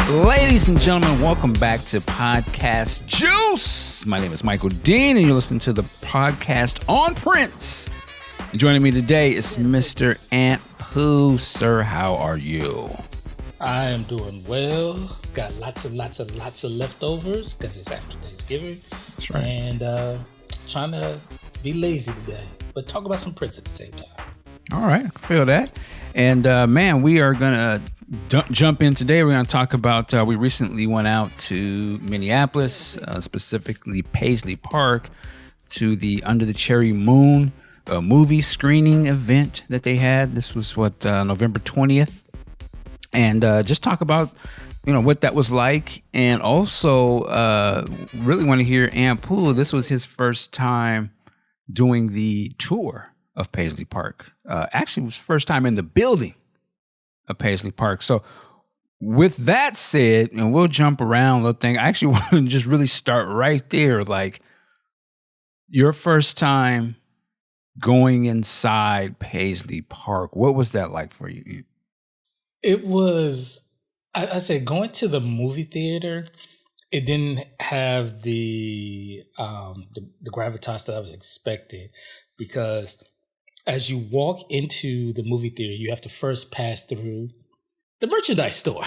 Ladies and gentlemen, welcome back to Podcast Juice. My name is Michael Dean, and you're listening to the podcast on Prince. And joining me today is Mr. Antpooh. Sir, how are you? I am doing well. Got lots of leftovers because it's after Thanksgiving. That's right. And trying to be lazy today, but talk about some Prince at the same time. All right, I can feel that. And man, we are going to jump in today. We're going to talk about, we recently went out to Minneapolis, specifically Paisley Park, to the Under the Cherry Moon movie screening event that they had. This was November 20th. And just talk about, what that was like. And also really want to hear Antpooh. This was his first time doing the tour of Paisley Park. Actually, it was first time in the building of Paisley Park. So with that said, and we'll jump around a little thing, I actually want to just really start right there. Like your first time going inside Paisley Park, what was that like for you? It was, I said, going to the movie theater, it didn't have the gravitas that I was expecting, because as you walk into the movie theater, you have to first pass through the merchandise store.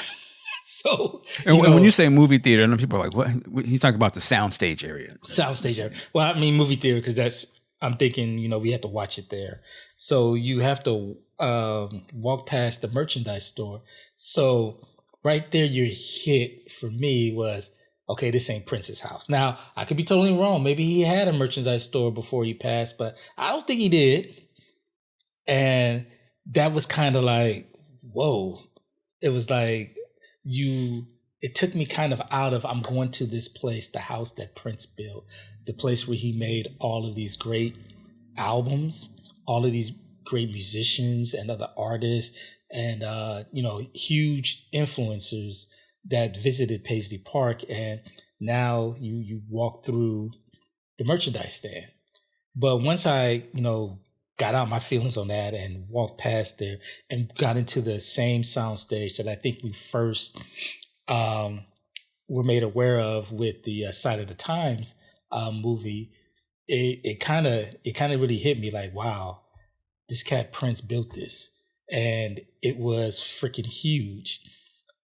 So, and when you say movie theater, and people are like, "What?" He's talking about the soundstage area. Soundstage area. Well, I mean movie theater because I'm thinking, we have to watch it there. So you have to walk past the merchandise store. So right there, your hit for me was, okay, this ain't Prince's house. Now, I could be totally wrong. Maybe he had a merchandise store before he passed, but I don't think he did. And that was kind of like, whoa. It was like it took me kind of out of, I'm going to this place, the house that Prince built, the place where he made all of these great albums, all of these great musicians and other artists and, huge influencers that visited Paisley Park. And now you walk through the merchandise stand. But once I, got out my feelings on that and walked past there and got into the same soundstage that I think we first were made aware of with the Side of the Times movie, it kind of really hit me like, wow, this cat Prince built this, and it was freaking huge.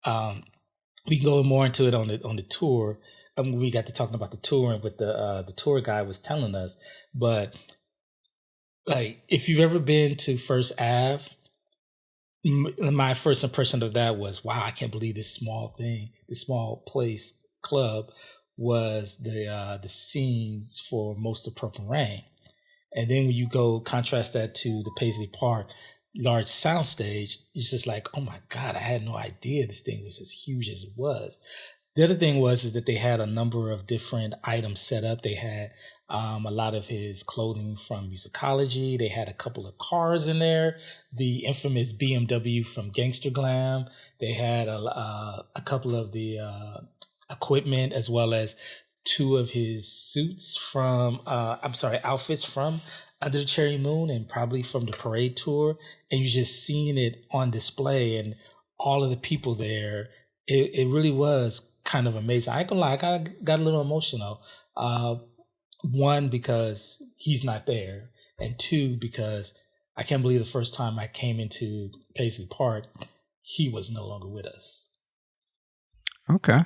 We can go more into it on the tour. We got to talking about the tour and what the tour guide was telling us, but like, if you've ever been to First Ave, my first impression of that was, wow, I can't believe this small place club was the scenes for most of Purple Rain. And then when you go contrast that to the Paisley Park large soundstage, it's just like, oh my God, I had no idea this thing was as huge as it was. The other thing is that they had a number of different items set up. They had a lot of his clothing from Musicology. They had a couple of cars in there, the infamous BMW from Gangster Glam. They had a couple of the equipment, as well as two of his suits outfits from Under the Cherry Moon and probably from the parade tour. And you're just seeing it on display and all of the people there. It really was kind of amazing. I ain't gonna lie, I got a little emotional. One, because he's not there, and two, because I can't believe the first time I came into Paisley Park, he was no longer with us. Okay.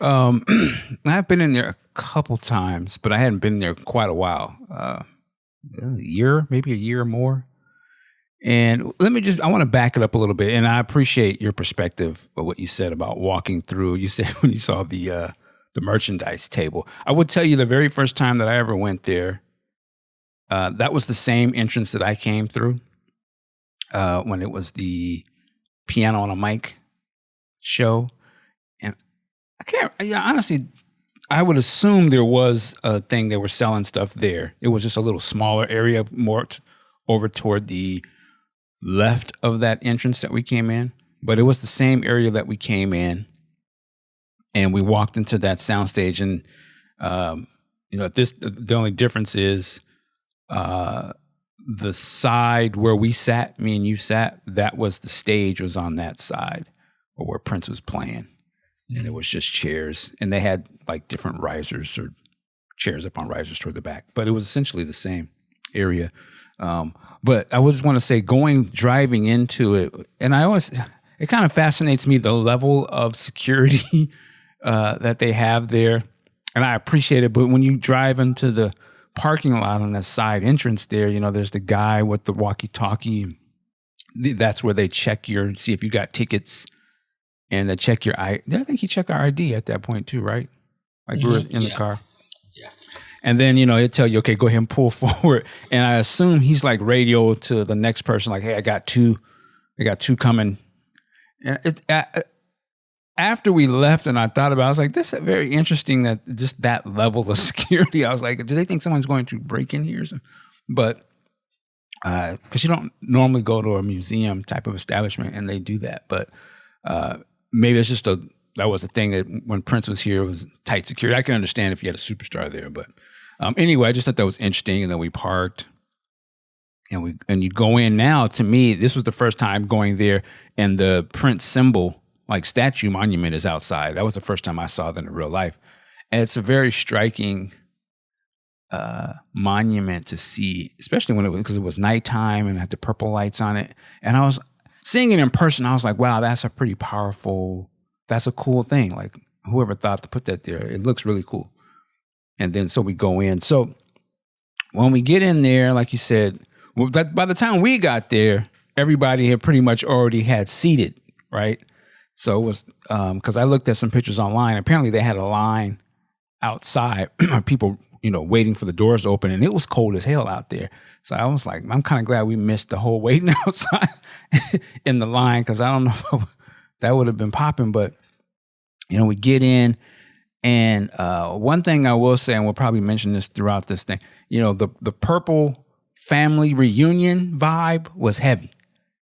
I've been in there a couple times, but I hadn't been there quite a while. Maybe a year or more. And I want to back it up a little bit. And I appreciate your perspective of what you said about walking through. You said when you saw the merchandise table. I would tell you the very first time that I ever went there, that was the same entrance that I came through when it was the Piano on a Mic show. And honestly, I would assume there was a thing they were selling stuff there. It was just a little smaller area, more over toward the left of that entrance that we came in. But it was the same area that we came in, and we walked into that soundstage. And the only difference is the side where we sat, me and you sat, that was the stage was on that side or where Prince was playing. And it was just chairs. And they had like different risers or chairs up on risers toward the back. But it was essentially the same area. But I just want to say driving into it, and it kind of fascinates me, the level of security that they have there. And I appreciate it. But when you drive into the parking lot on the side entrance there, there's the guy with the walkie-talkie. That's where they see if you got tickets, and they check your I think he checked our ID at that point too, right? Like we were in the car. Yeah. And then, it tell you, okay, go ahead and pull forward. And I assume he's like radio to the next person, like, hey, I got two coming. And after we left and I thought about it, I was like, this is very interesting that just that level of security. I was like, do they think someone's going to break in here? But because you don't normally go to a museum type of establishment and they do that. But maybe it's just that was a thing that when Prince was here, it was tight security. I can understand if you had a superstar there. But anyway, I just thought that was interesting. And then we parked. And you go in now. To me, this was the first time going there, and the Prince symbol, like statue monument, is outside. That was the first time I saw that in real life. And it's a very striking monument to see, especially because it was nighttime and had the purple lights on it. And I was seeing it in person. I was like, wow, that's a cool thing. Like whoever thought to put that there, it looks really cool. And then so we go in. So when we get in there, like you said, by the time we got there, everybody had pretty much already had seated, right? So it was because I looked at some pictures online. Apparently they had a line outside of people, waiting for the doors to open, and it was cold as hell out there. So I was like, I'm kind of glad we missed the whole waiting outside in the line, because I don't know if that would have been popping. But, we get in, and one thing I will say, and we'll probably mention this throughout this thing, the purple family reunion vibe was heavy.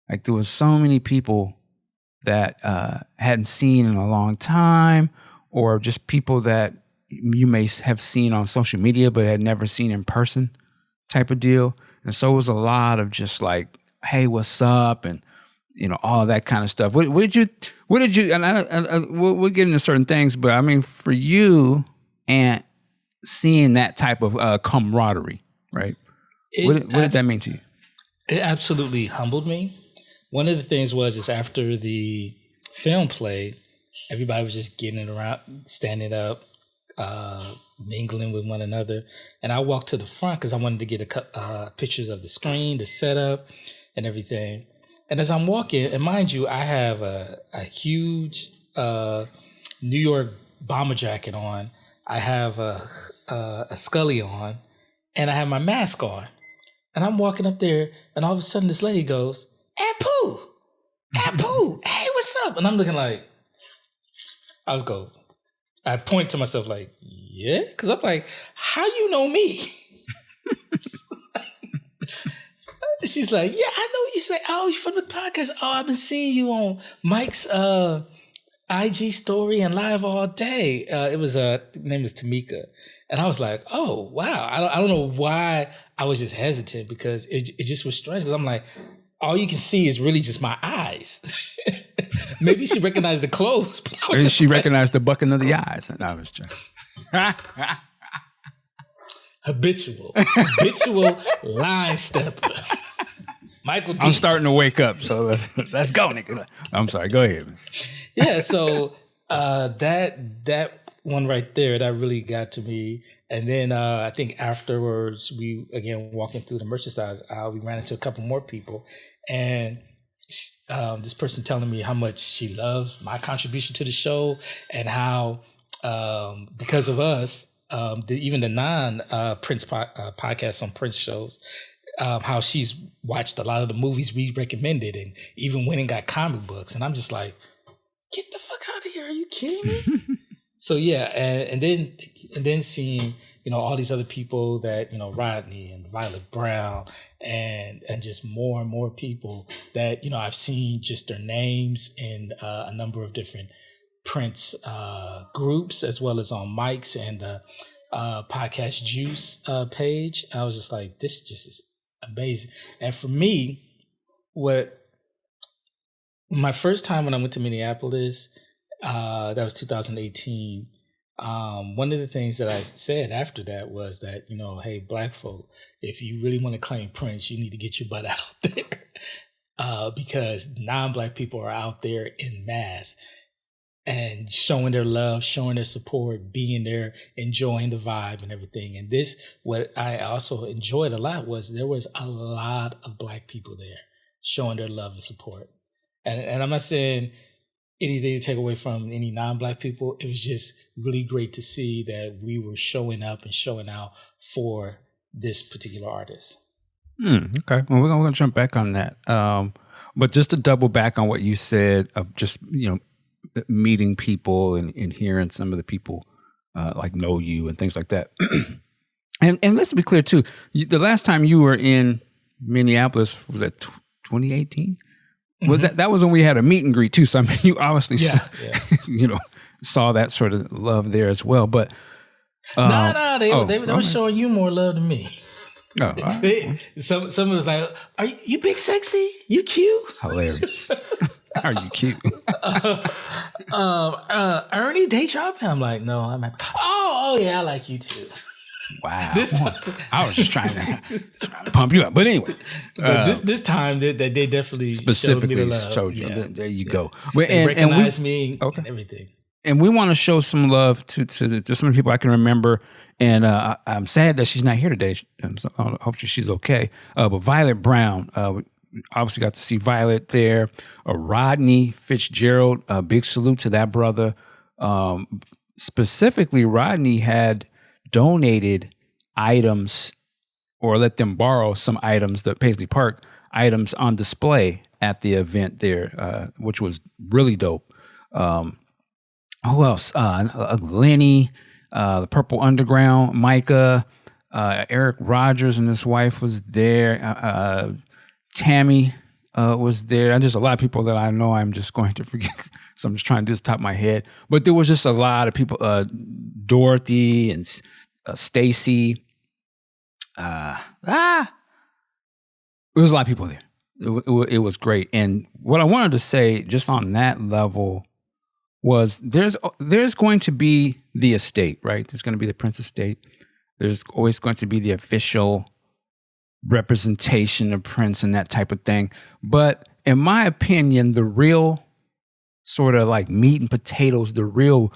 Like there was so many people that hadn't seen in a long time, or just people that you may have seen on social media but had never seen in person type of deal. And so it was a lot of just like, hey, what's up? And, all that kind of stuff. What did you, and we'll get into certain things, but I mean, for you and seeing that type of camaraderie, right? What did that mean to you? It absolutely humbled me. One of the things is after the film played, everybody was just getting around, standing up, mingling with one another. And I walked to the front because I wanted to get pictures of the screen, the setup, and everything. And as I'm walking, and mind you, I have a huge New York bomber jacket on. I have a Scully on, and I have my mask on. And I'm walking up there, and all of a sudden this lady goes, Antpooh, hey, what's up? And I'm looking like, I point to myself like, yeah? Because I'm like, how you know me? She's like, yeah, I know you. Say, oh, you from the podcast. Oh, I've been seeing you on Mike's IG story and live all day. It was name was Tamika. And I was like, oh, wow. I don't know why I was just hesitant, because it just was strange. Because I'm like, all you can see is really just my eyes. Maybe she recognized the clothes. But Maybe she recognized the bucking of the eyes. And I was just... Habitual line stepper. Michael Dean. I'm starting to wake up, so let's go, nigga. I'm sorry, go ahead. Yeah, so that one right there, that really got to me. And then I think afterwards, we again walking through the merchandise aisle, we ran into a couple more people, and this person telling me how much she loves my contribution to the show, and how because of us, even the non-Prince podcasts on Prince shows, how she's watched a lot of the movies we recommended, and even went and got comic books. And I'm just like, get the fuck out of here! Are you kidding me? So yeah, and then seeing all these other people that Rodney and Violet Brown and just more and more people that I've seen just their names in a number of different Prince groups, as well as on Mike's and podcast Juice page. I was just like, this just is amazing. And for me, my first time when I went to Minneapolis, that was 2018. One of the things that I said after that was that, hey, Black folk, if you really want to claim Prince, you need to get your butt out there. Because non-Black people are out there in mass and showing their love, showing their support, being there, enjoying the vibe and everything. And what I also enjoyed a lot was there was a lot of Black people there showing their love and support. And I'm not saying anything to take away from any non-Black people. It was just really great to see that we were showing up and showing out for this particular artist. Okay. Well, we're going to jump back on that. But just to double back on what you said of just, meeting people and hearing some of the people like know you and things like that. and let's be clear too. The last time you were in Minneapolis, was that 2018? Was that was when we had a meet and greet too? So I mean, you obviously saw that sort of love there as well. But they were showing you more love than me. Oh, right. Someone was like, "Are you big sexy? You cute? Hilarious. Are you cute?" Ernie, they dropping. I'm like, no, I'm like, oh yeah, I like you too. Wow. This time, I was just trying to pump you up. But anyway. This time they definitely specifically showed me the love. Showed you. Yeah. There you go. They recognized me and everything. And we want to show some love to some of the people I can remember. And I'm sad that she's not here today. I hope she's okay. But Violet Brown, we obviously got to see Violet there. Rodney Fitzgerald, a big salute to that brother. Specifically, Rodney had donated items or let them borrow some items, the Paisley Park items on display at the event there, which was really dope. Who else? Lenny, the Purple Underground, Micah, Eric Rogers and his wife was there. Tammy was there. And just a lot of people that I know I'm just going to forget. So I'm just trying to do this top of my head. But there was just a lot of people, Dorothy and Stacy. There was a lot of people there. It was great. And what I wanted to say just on that level was there's going to be the estate, right? There's going to be the Prince estate. There's always going to be the official representation of Prince and that type of thing. But in my opinion, the real sort of like meat and potatoes, the real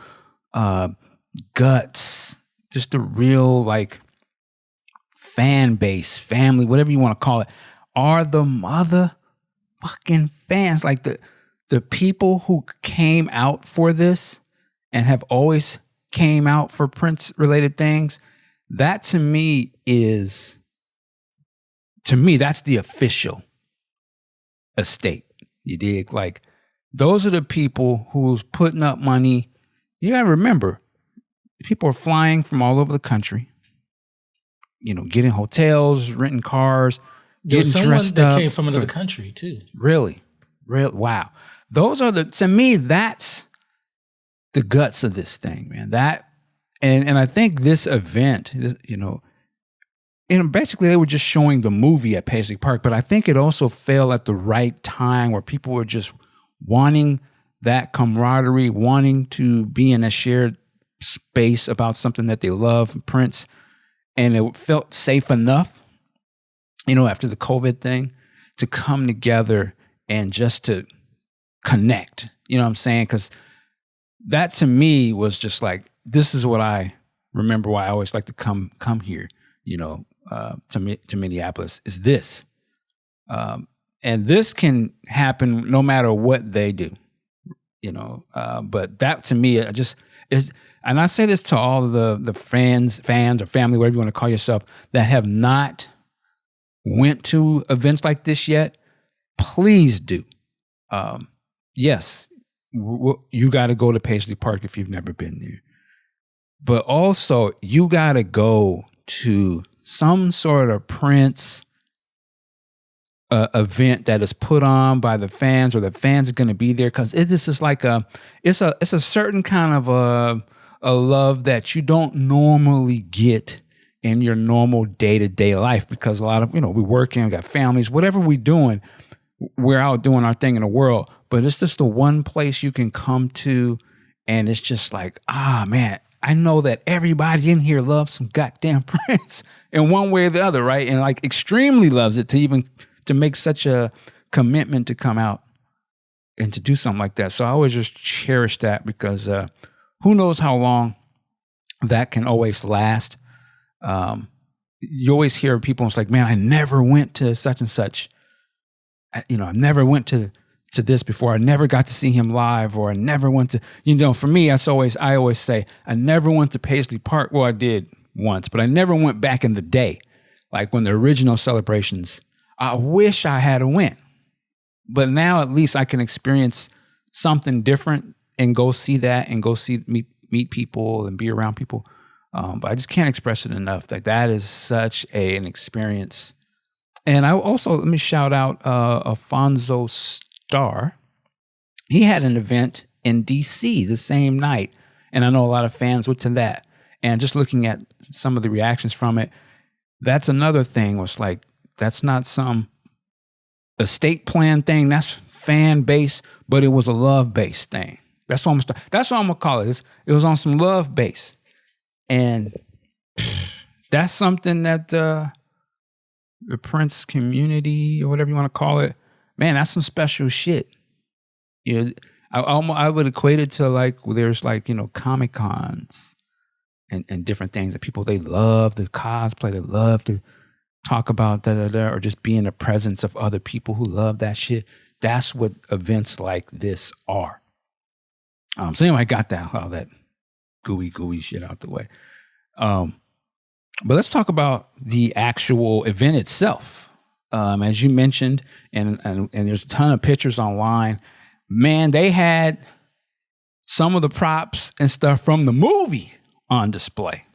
guts, just the real like fan base, family, whatever you want to call it, are the motherfucking fans. Like the people who came out for this and have always came out for Prince related things. That to me, that's the official estate. You dig? Like, those are the people who's putting up money. You gotta remember, people are flying from all over the country, getting hotels, renting cars, getting dressed up. That came from another country too. Really? Wow. Those are to me, that's the guts of this thing, man. And I think this event, basically they were just showing the movie at Paisley Park, but I think it also fell at the right time where people were just wanting that camaraderie, wanting to be in a shared space about something that they love, Prince. And it felt safe enough, after the COVID thing, to come together and just to connect. You know what I'm saying? Because that to me was just like, this is what I remember why I always like to come here, to Minneapolis, is this. And this can happen no matter what they do, but that to me, it just is. And I say this to all the fans or family, whatever you want to call yourself, that have not went to events like this yet. Please do. Yes, you got to go to Paisley Park if you've never been there. But also, you got to go to some sort of Prince event that is put on by the fans, or the fans are going to be there, because it's just like it's a certain kind of a love that you don't normally get in your normal day-to-day life, because a lot of, we working, we got families, whatever we're doing, we're out doing our thing in the world. But it's just the one place you can come to, and it's just like, man, I know that everybody in here loves some goddamn Prince in one way or the other, right? And like extremely loves it to make such a commitment to come out and to do something like that. So I always just cherish that, because who knows how long that can always last. You always hear people, it's like, man, I never went to such and such. I never went to this before. I never got to see him live, or I never went to, for me, I always say, I never went to Paisley Park. Well, I did once, but I never went back in the day. Like when the original celebrations, I wish I had went. But now at least I can experience something different and go see that and go meet people and be around people. But I just can't express it enough. That is such an experience. And I also, let me shout out Alfonso Starr. He had an event in DC the same night. And I know a lot of fans went to that. And just looking at some of the reactions from it, that's another thing, was like, that's not some estate plan thing. That's fan base, but it was a love based thing. That's what I'm gonna call it. It was on some love base, and that's something that the Prince community, or whatever you want to call it, man, that's some special shit. I would equate it to like, there's like, Comic Cons and different things that people, they love the cosplay, they love to talk about or just be in the presence of other people who love that shit. That's what events like this are. So anyway, I got all that gooey shit out the way. But let's talk about the actual event itself. As you mentioned, and there's a ton of pictures online. Man, they had some of the props and stuff from the movie on display.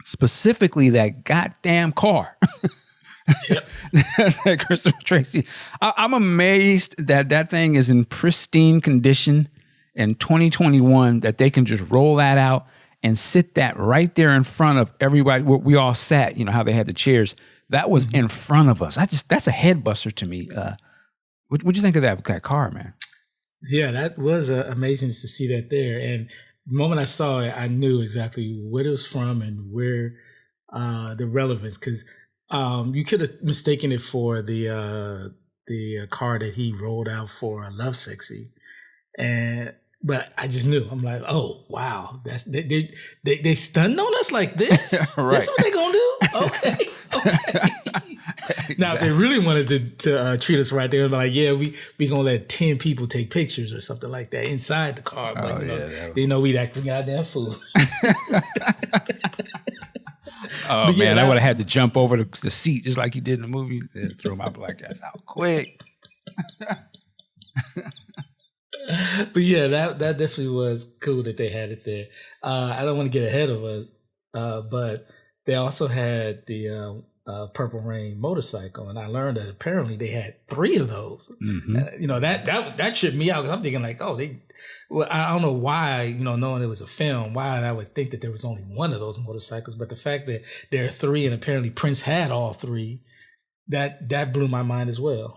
Specifically, that goddamn car. Yep. That Christopher Tracy. I'm amazed that thing is in pristine condition in 2021, that they can just roll that out and sit that right there in front of everybody. We all sat, how they had the chairs. That was in front of us. That's a head buster to me. What'd you think of that car, man? Yeah, that was amazing to see that there. And the moment I saw it, I knew exactly what it was from and where the relevance, because you could have mistaken it for the car that he rolled out for Love Sexy, but I just knew. I'm like, oh wow, they stunned on us like this. Right. That's what they gonna do? Okay. Exactly. Now, if they really wanted to treat us right, they would be like, yeah, we gonna let 10 people take pictures or something like that inside the car. But we'd act the goddamn fool. Oh man, I would have had to jump over the seat just like you did in the movie and throw my black ass out quick. But yeah, that definitely was cool that they had it there. I don't want to get ahead of us, but they also had the Purple Rain motorcycle, and I learned that apparently they had 3 of those. Mm-hmm. That tripped me out, because I'm thinking like, I don't know why, knowing it was a film, why I would think that there was only one of those motorcycles, but the fact that there are 3 and apparently Prince had all 3, that blew my mind as well.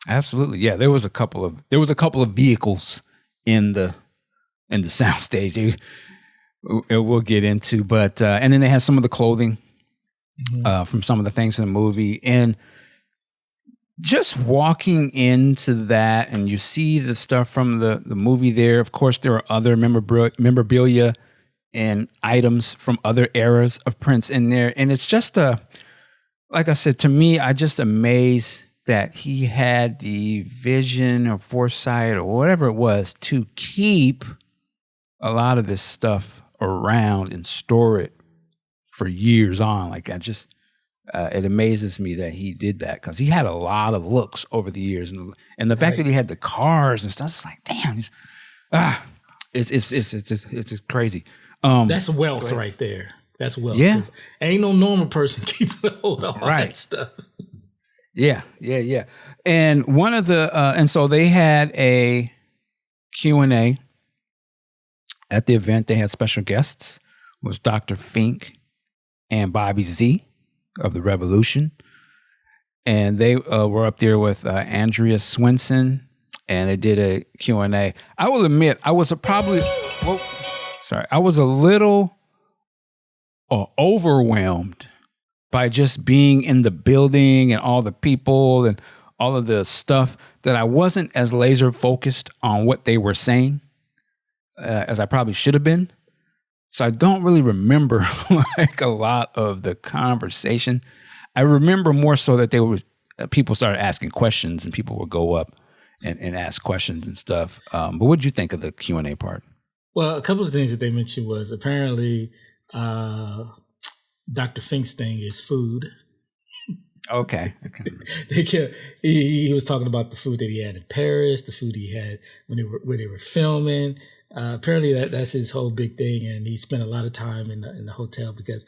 Absolutely, yeah. There was a couple of vehicles in the soundstage. We'll get into, but and then they had some of the clothing. Mm-hmm. From some of the things in the movie, and just walking into that, and you see the stuff from the movie there. Of course, there are other memorabilia and items from other eras of Prince in there, and it's just like I said, to me, I just amazed that he had the vision or foresight or whatever it was to keep a lot of this stuff around and store it for years on. Like, it amazes me that he did that, because he had a lot of looks over the years, and the fact that he had the cars and stuff, it's like, damn, it's crazy. That's wealth right there. That's wealth. Yeah, ain't no normal person keeping hold of all that stuff. Yeah. And one of the and so they had a Q&A At the event, they had special guests. It was Dr. Fink and Bobby Z of The Revolution. And they were up there with Andrea Swinson, and they did a Q&A. I will admit, I was a little overwhelmed by just being in the building and all the people and all of the stuff, that I wasn't as laser focused on what they were saying as I probably should have been. So I don't really remember like a lot of the conversation. I remember more so that people started asking questions, and people would go up and ask questions and stuff. But what did you think of the Q&A part? Well, a couple of things that they mentioned was apparently Dr. Fink's thing is food. Okay. He was talking about the food that he had in Paris, the food he had when they were filming. Apparently that's his whole big thing, and he spent a lot of time in the hotel because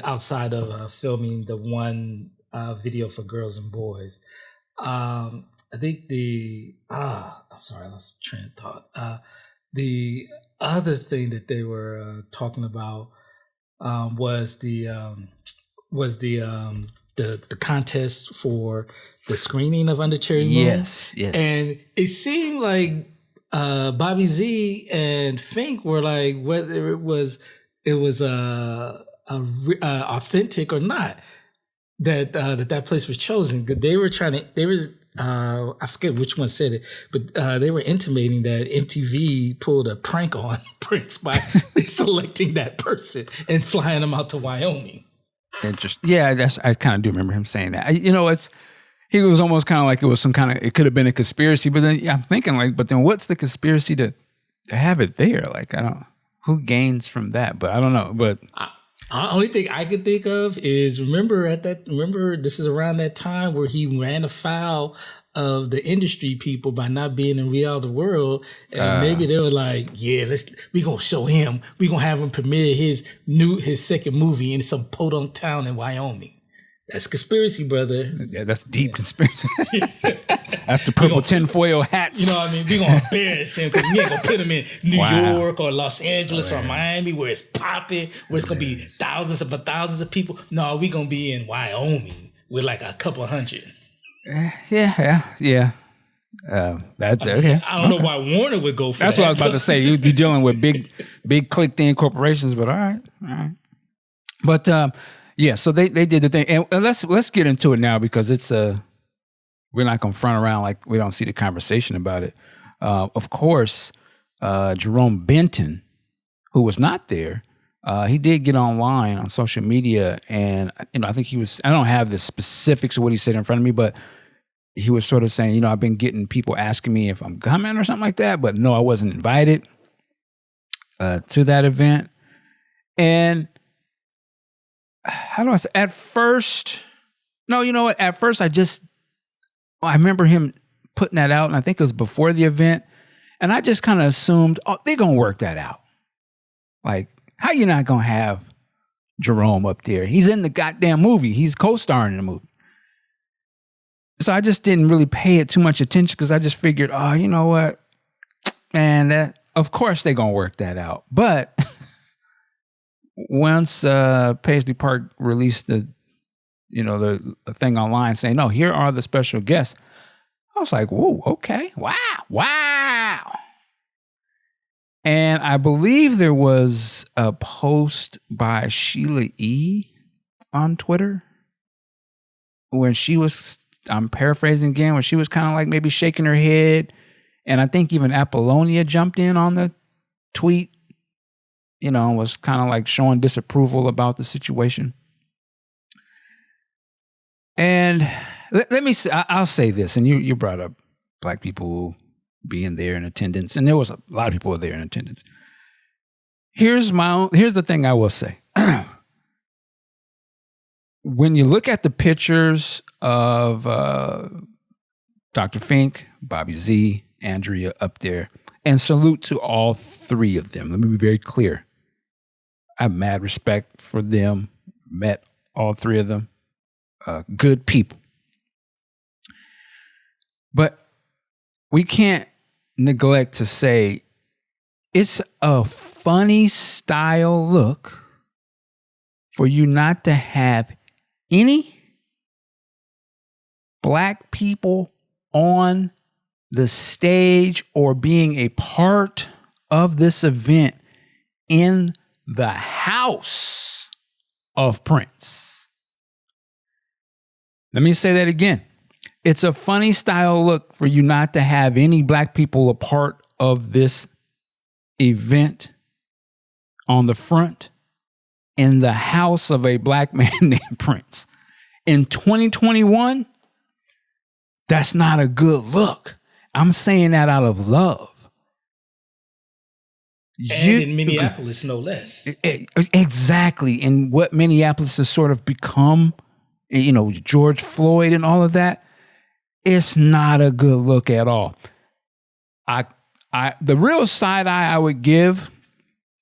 outside of filming the one video for Girls and Boys. I think I'm sorry, I lost train of thought. The other thing that they were talking about was the contest for the screening of Under Cherry Moon. Yes. And it seemed like Bobby Z and Fink were like, whether it was authentic or not, that place was chosen. They were I forget which one said it, but they were intimating that MTV pulled a prank on Prince by selecting that person and flying them out to Wyoming. Interesting. Yeah, I kind of do remember him saying that. He was almost kind of like it was some kind of, it could have been a conspiracy, but then I'm thinking like, but then what's the conspiracy to have it there? Like, who gains from that? But I don't know. But only thing I could think of is remember this is around that time where he ran afoul of the industry people by not being in We Are the World, and maybe they were like, yeah, we gonna show him, we gonna have him premiere his second movie in some podunk town in Wyoming. That's conspiracy, brother. Yeah, that's deep conspiracy. That's the purple tinfoil hats. You know what I mean? We gonna embarrass him because we ain't gonna put him in New York or Los Angeles or Miami where it's popping, where it's gonna be thousands of people. No, we gonna be in Wyoming with like a couple hundred. Yeah. Okay. I don't know why Warner would go for that. That's what I was about to say. You're dealing with big clicked-in corporations, but all right. But yeah, so they did the thing, and let's get into it now because it's we're not gonna front around like we don't see the conversation about it. Of course, Jerome Benton, who was not there, he did get online on social media, and I think he was. I don't have the specifics of what he said in front of me, but he was sort of saying, I've been getting people asking me if I'm coming or something like that, but no, I wasn't invited to that event. And how do I say? At first, no, you know what? At first, I remember him putting that out, and I think it was before the event, and I just kind of assumed, they're gonna work that out. Like, how you not gonna have Jerome up there? He's in the goddamn movie. He's co-starring in the movie. So I just didn't really pay it too much attention because I just figured, you know what, man, of course they're gonna work that out. But once Paisley Park released the thing online saying, no, here are the special guests, I was like, whoa, okay, wow. And I believe there was a post by Sheila E. on Twitter when she was, I'm paraphrasing again, when she was kind of like maybe shaking her head. And I think even Apollonia jumped in on the tweet, was kind of like showing disapproval about the situation. And let me say, I'll say this, and you brought up Black people being there in attendance, and there was a lot of people were there in attendance. Here's the thing I will say. When you look at the pictures of Dr. Fink, Bobby Z, Andrea up there, and salute to all three of them. Let me be very clear. I have mad respect for them. Met all three of them. Good people. But we can't neglect to say It's a funny style look for you not to have any black people on the stage or being a part of this event in the house of Prince. Let me say that again. It's a funny style look for you not to have any black people a part of this event on the front in the house of a black man named Prince. In 2021, that's not a good look. I'm saying that out of love. And in Minneapolis, no less. Exactly. And what Minneapolis has sort of become, George Floyd and all of that, it's not a good look at all. The real side eye I would give,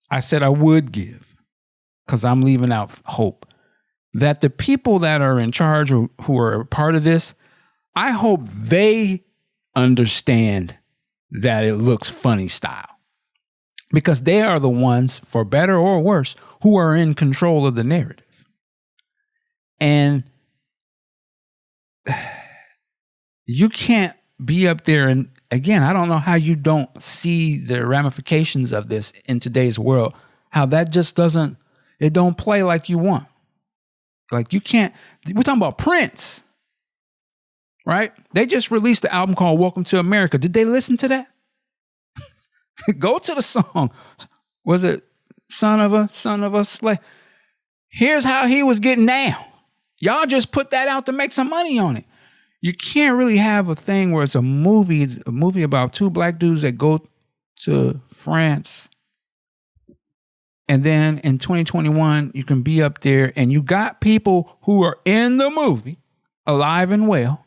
I said I would give, because I'm leaving out hope, that the people that are in charge who are a part of this, I hope they understand that it looks funny style, because they are the ones, for better or worse, who are in control of the narrative. And you can't be up there, and again, I don't know how you don't see the ramifications of this in today's world, how that just it don't play like you want. Like you can't, we're talking about Prince, right? They just released the album called Welcome to America. Did they listen to that? Go to the song. Was it Son of a Slave? Here's how he was getting down. Y'all just put that out to make some money on it. You can't really have a thing where it's a movie about two black dudes that go to France. And then in 2021, you can be up there and you got people who are in the movie alive and well.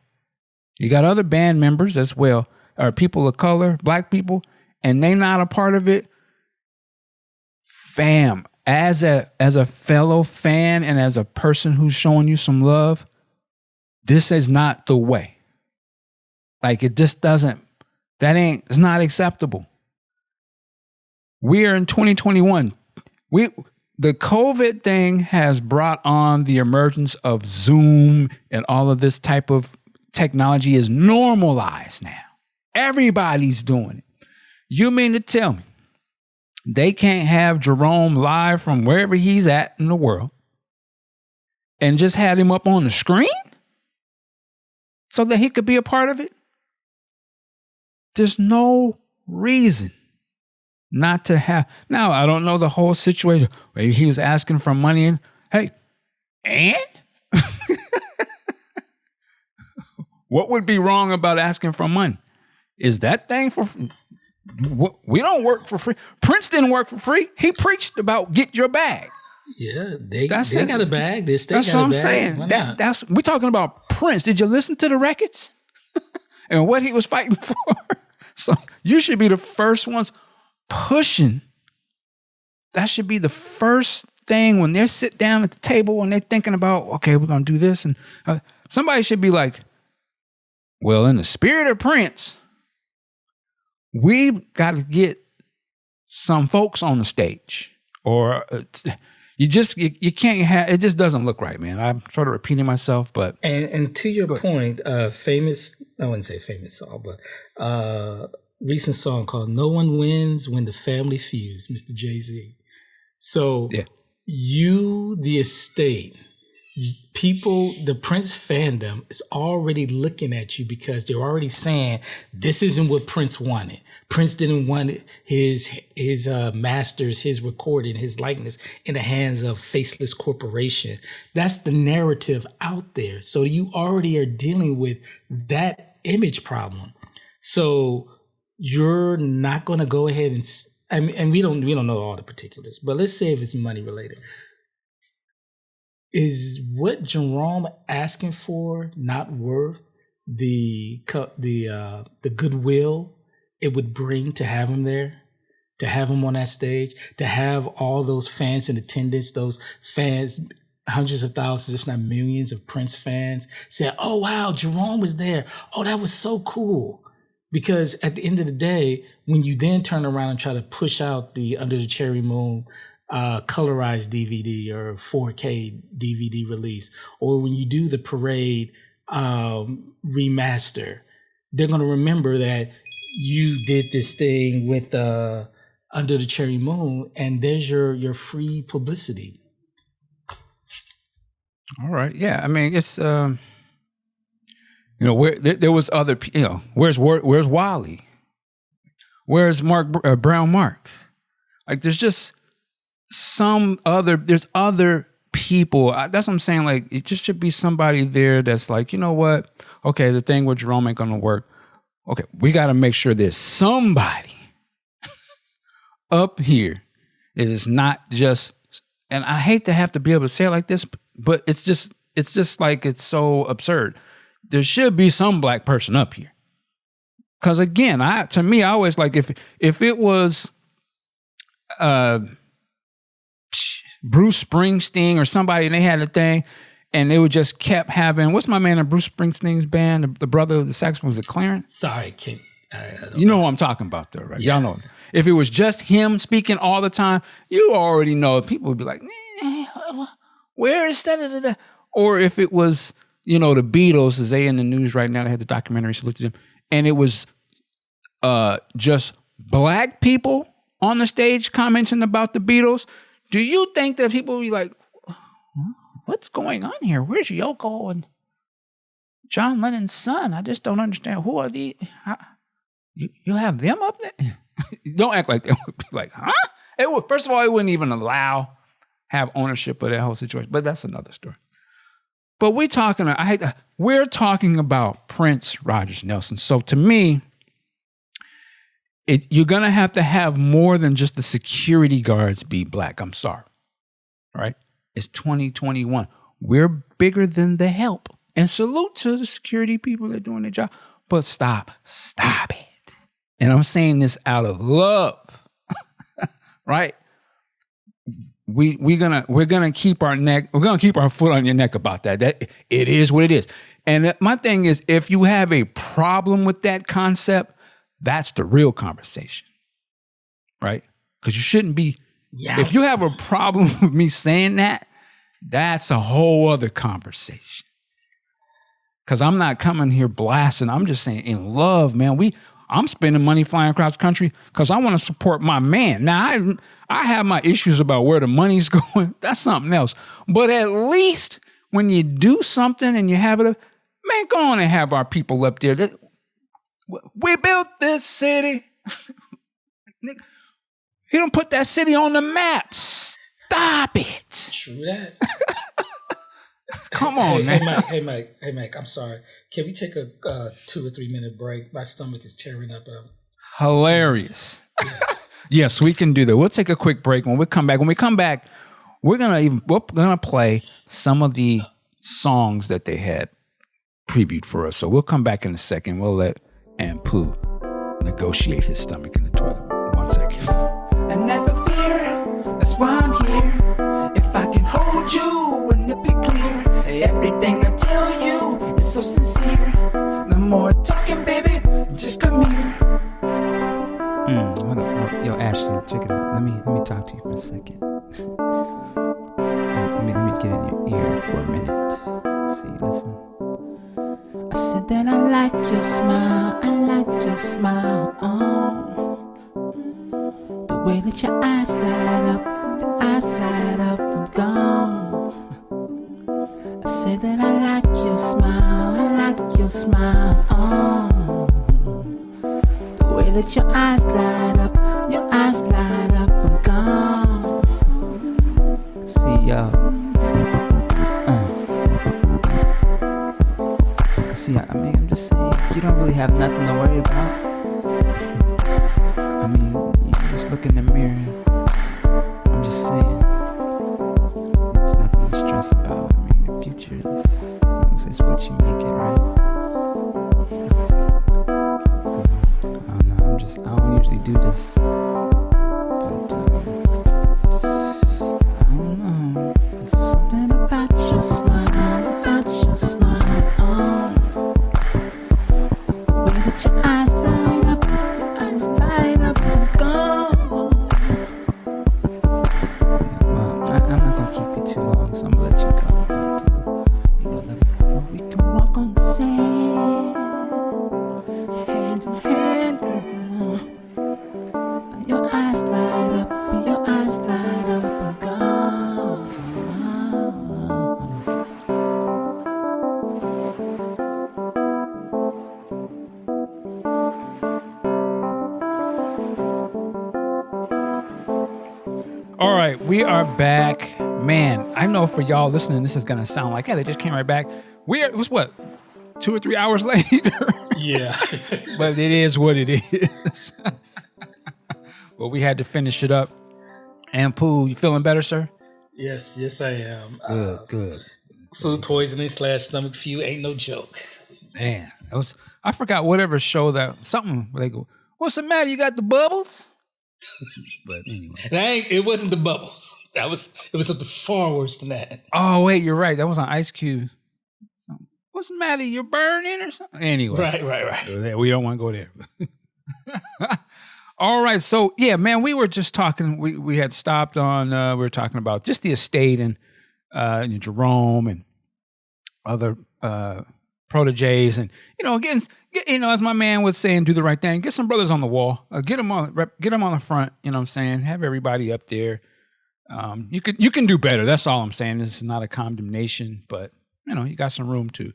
You got other band members as well, or people of color, black people, and they not a part of it. Fam, as a fellow fan and as a person who's showing you some love, this is not the way. Like it just doesn't, it's not acceptable. We are in 2021. The COVID thing has brought on the emergence of Zoom, and all of this type of technology is normalized now. Everybody's doing it. You mean to tell me they can't have Jerome live from wherever he's at in the world and just had him up on the screen so that he could be a part of it? There's no reason not to have. Now, I don't know the whole situation. Maybe he was asking for money and, hey, and? What would be wrong about asking for money? Is that thing for, we don't work for free. Prince didn't work for free. He preached about get your bag. Yeah, they got a bag. That's what I'm saying. We're talking about Prince. Did you listen to the records and what he was fighting for? So you should be the first ones pushing. That should be the first thing when they sit down at the table and they're thinking about, okay, we're going to do this. And somebody should be like, well, in the spirit of Prince, we've got to get some folks on the stage. Or you can't have, it just doesn't look right, man. I'm sort of repeating myself, but. And to your point, famous, I wouldn't say famous song, but recent song called No One Wins When the Family Feuds, Mr. Jay-Z. So yeah. You, the estate, people, the Prince fandom is already looking at you because they're already saying this isn't what Prince wanted. Prince didn't want his masters, his recording, his likeness in the hands of faceless corporation. That's the narrative out there. So you already are dealing with that image problem. So you're not going to go ahead and we don't know all the particulars, but let's say if it's money related. Is what Jerome asking for not worth the goodwill it would bring to have him there, to have him on that stage, to have all those fans in attendance, those fans, hundreds of thousands, if not millions of Prince fans say, oh, wow, Jerome was there. Oh, that was so cool. Because at the end of the day, when you then turn around and try to push out the Under the Cherry Moon colorized DVD or 4K DVD release, or when you do the Parade remaster, they're going to remember that you did this thing with Under the Cherry Moon, and there's your free publicity. All right. Yeah. I mean, it's where there was other, where's Wally? Where's Brown Mark? Like, there's just there's other people. That's what I'm saying. Like, it just should be somebody there that's like, you know what? Okay, the thing with Jerome ain't gonna work. Okay, we got to make sure there's somebody up here. It is not just, and I hate to have to be able to say it like this, but it's just like, it's so absurd. There should be some black person up here. Because again, to me, I always like, if it was Bruce Springsteen or somebody and they had a thing and they would just kept having, what's my man in Bruce Springsteen's band, the brother of the saxophone, was it Clarence? Sorry, kid. You know who I'm talking about though, right? Yeah. Y'all know. If it was just him speaking all the time, you already know people would be like, where is that? Or if it was, the Beatles, as they in the news right now, they had the documentary, so looked at them, and it was just black people on the stage commenting about the Beatles. Do you think that people would be like, what's going on here? Where's Yoko and John Lennon's son? I just don't understand. Who are these? You have them up there? Don't act like they would be like, huh? First of all, it wouldn't even have ownership of that whole situation. But that's another story. But we're talking about Prince Rogers Nelson. So to me, you're going to have more than just the security guards be black. I'm sorry. Right? It's 2021. We're bigger than the help. And salute to the security people that are doing their job. But stop it. And I'm saying this out of love. Right? We're gonna keep our foot on your neck about that. That it is what it is. And my thing is, if you have a problem with that concept, that's the real conversation, right? Because you shouldn't be. Yeah. If you have a problem with me saying that, that's a whole other conversation. Because I'm not coming here blasting. I'm just saying, in love, man. I'm spending money flying across the country because I want to support my man. Now, I have my issues about where the money's going. That's something else. But at least when you do something and you have it, man, go on and have our people up there. We built this city. He don't put that city on the map. Stop it. True that. Come on, man. Hey, Mike, I'm sorry. Can we take a 2 or 3 minute break? My stomach is tearing up. Hilarious. Yes, we can do that. We'll take a quick break. When we come back, we're gonna play some of the songs that they had previewed for us. So we'll come back in a second. We'll let Antpooh negotiate his stomach in the toilet. 1 second. And never fear, that's why I'm here. If I can hold you and it be clear, everything I tell you is so sincere. No more talking, baby, just come here. Hold on. Yo, Ashley, check it out. Let me talk to you for a second. Let me get in your ear for a minute. See, listen. I said that I like your smile, oh. The way that your eyes light up, I'm gone. I said that I like your smile, oh. The way that your eyes light up, I'm gone. See, see, I mean, I'm just saying, you don't really have nothing to worry about. I mean, you just look in the mirror. I'm just saying, it's nothing to stress about. I mean, the future is what you make it, right? I don't know. I don't usually do this, but I don't know. There's something about your smile, oh. The way that your eyes light right, we are back. Man, I know for y'all listening, this is gonna sound like, yeah, they just came right back. It was what, 2 or 3 hours later? Yeah. But it is what it is. But we had to finish it up. Antpooh, you feeling better, sir? Yes, I am. Good. Food poisoning / stomach flu ain't no joke. Man, I forgot whatever show something where they go, what's the matter? You got the bubbles? But anyway. It wasn't the bubbles. It was something far worse than that. Oh, wait, you're right. That was on Ice Cube. What's the matter? You're burning or something? Anyway. Right. We don't want to go there. All right. So, yeah, man, we were just talking. We had stopped on, we were talking about just the estate and Jerome and other proteges. And, again, as my man was saying, do the right thing. Get some brothers on the wall. Get them on the front. You know what I'm saying? Have everybody up there. You can do better. That's all I'm saying. This is not a condemnation, but, you got some room to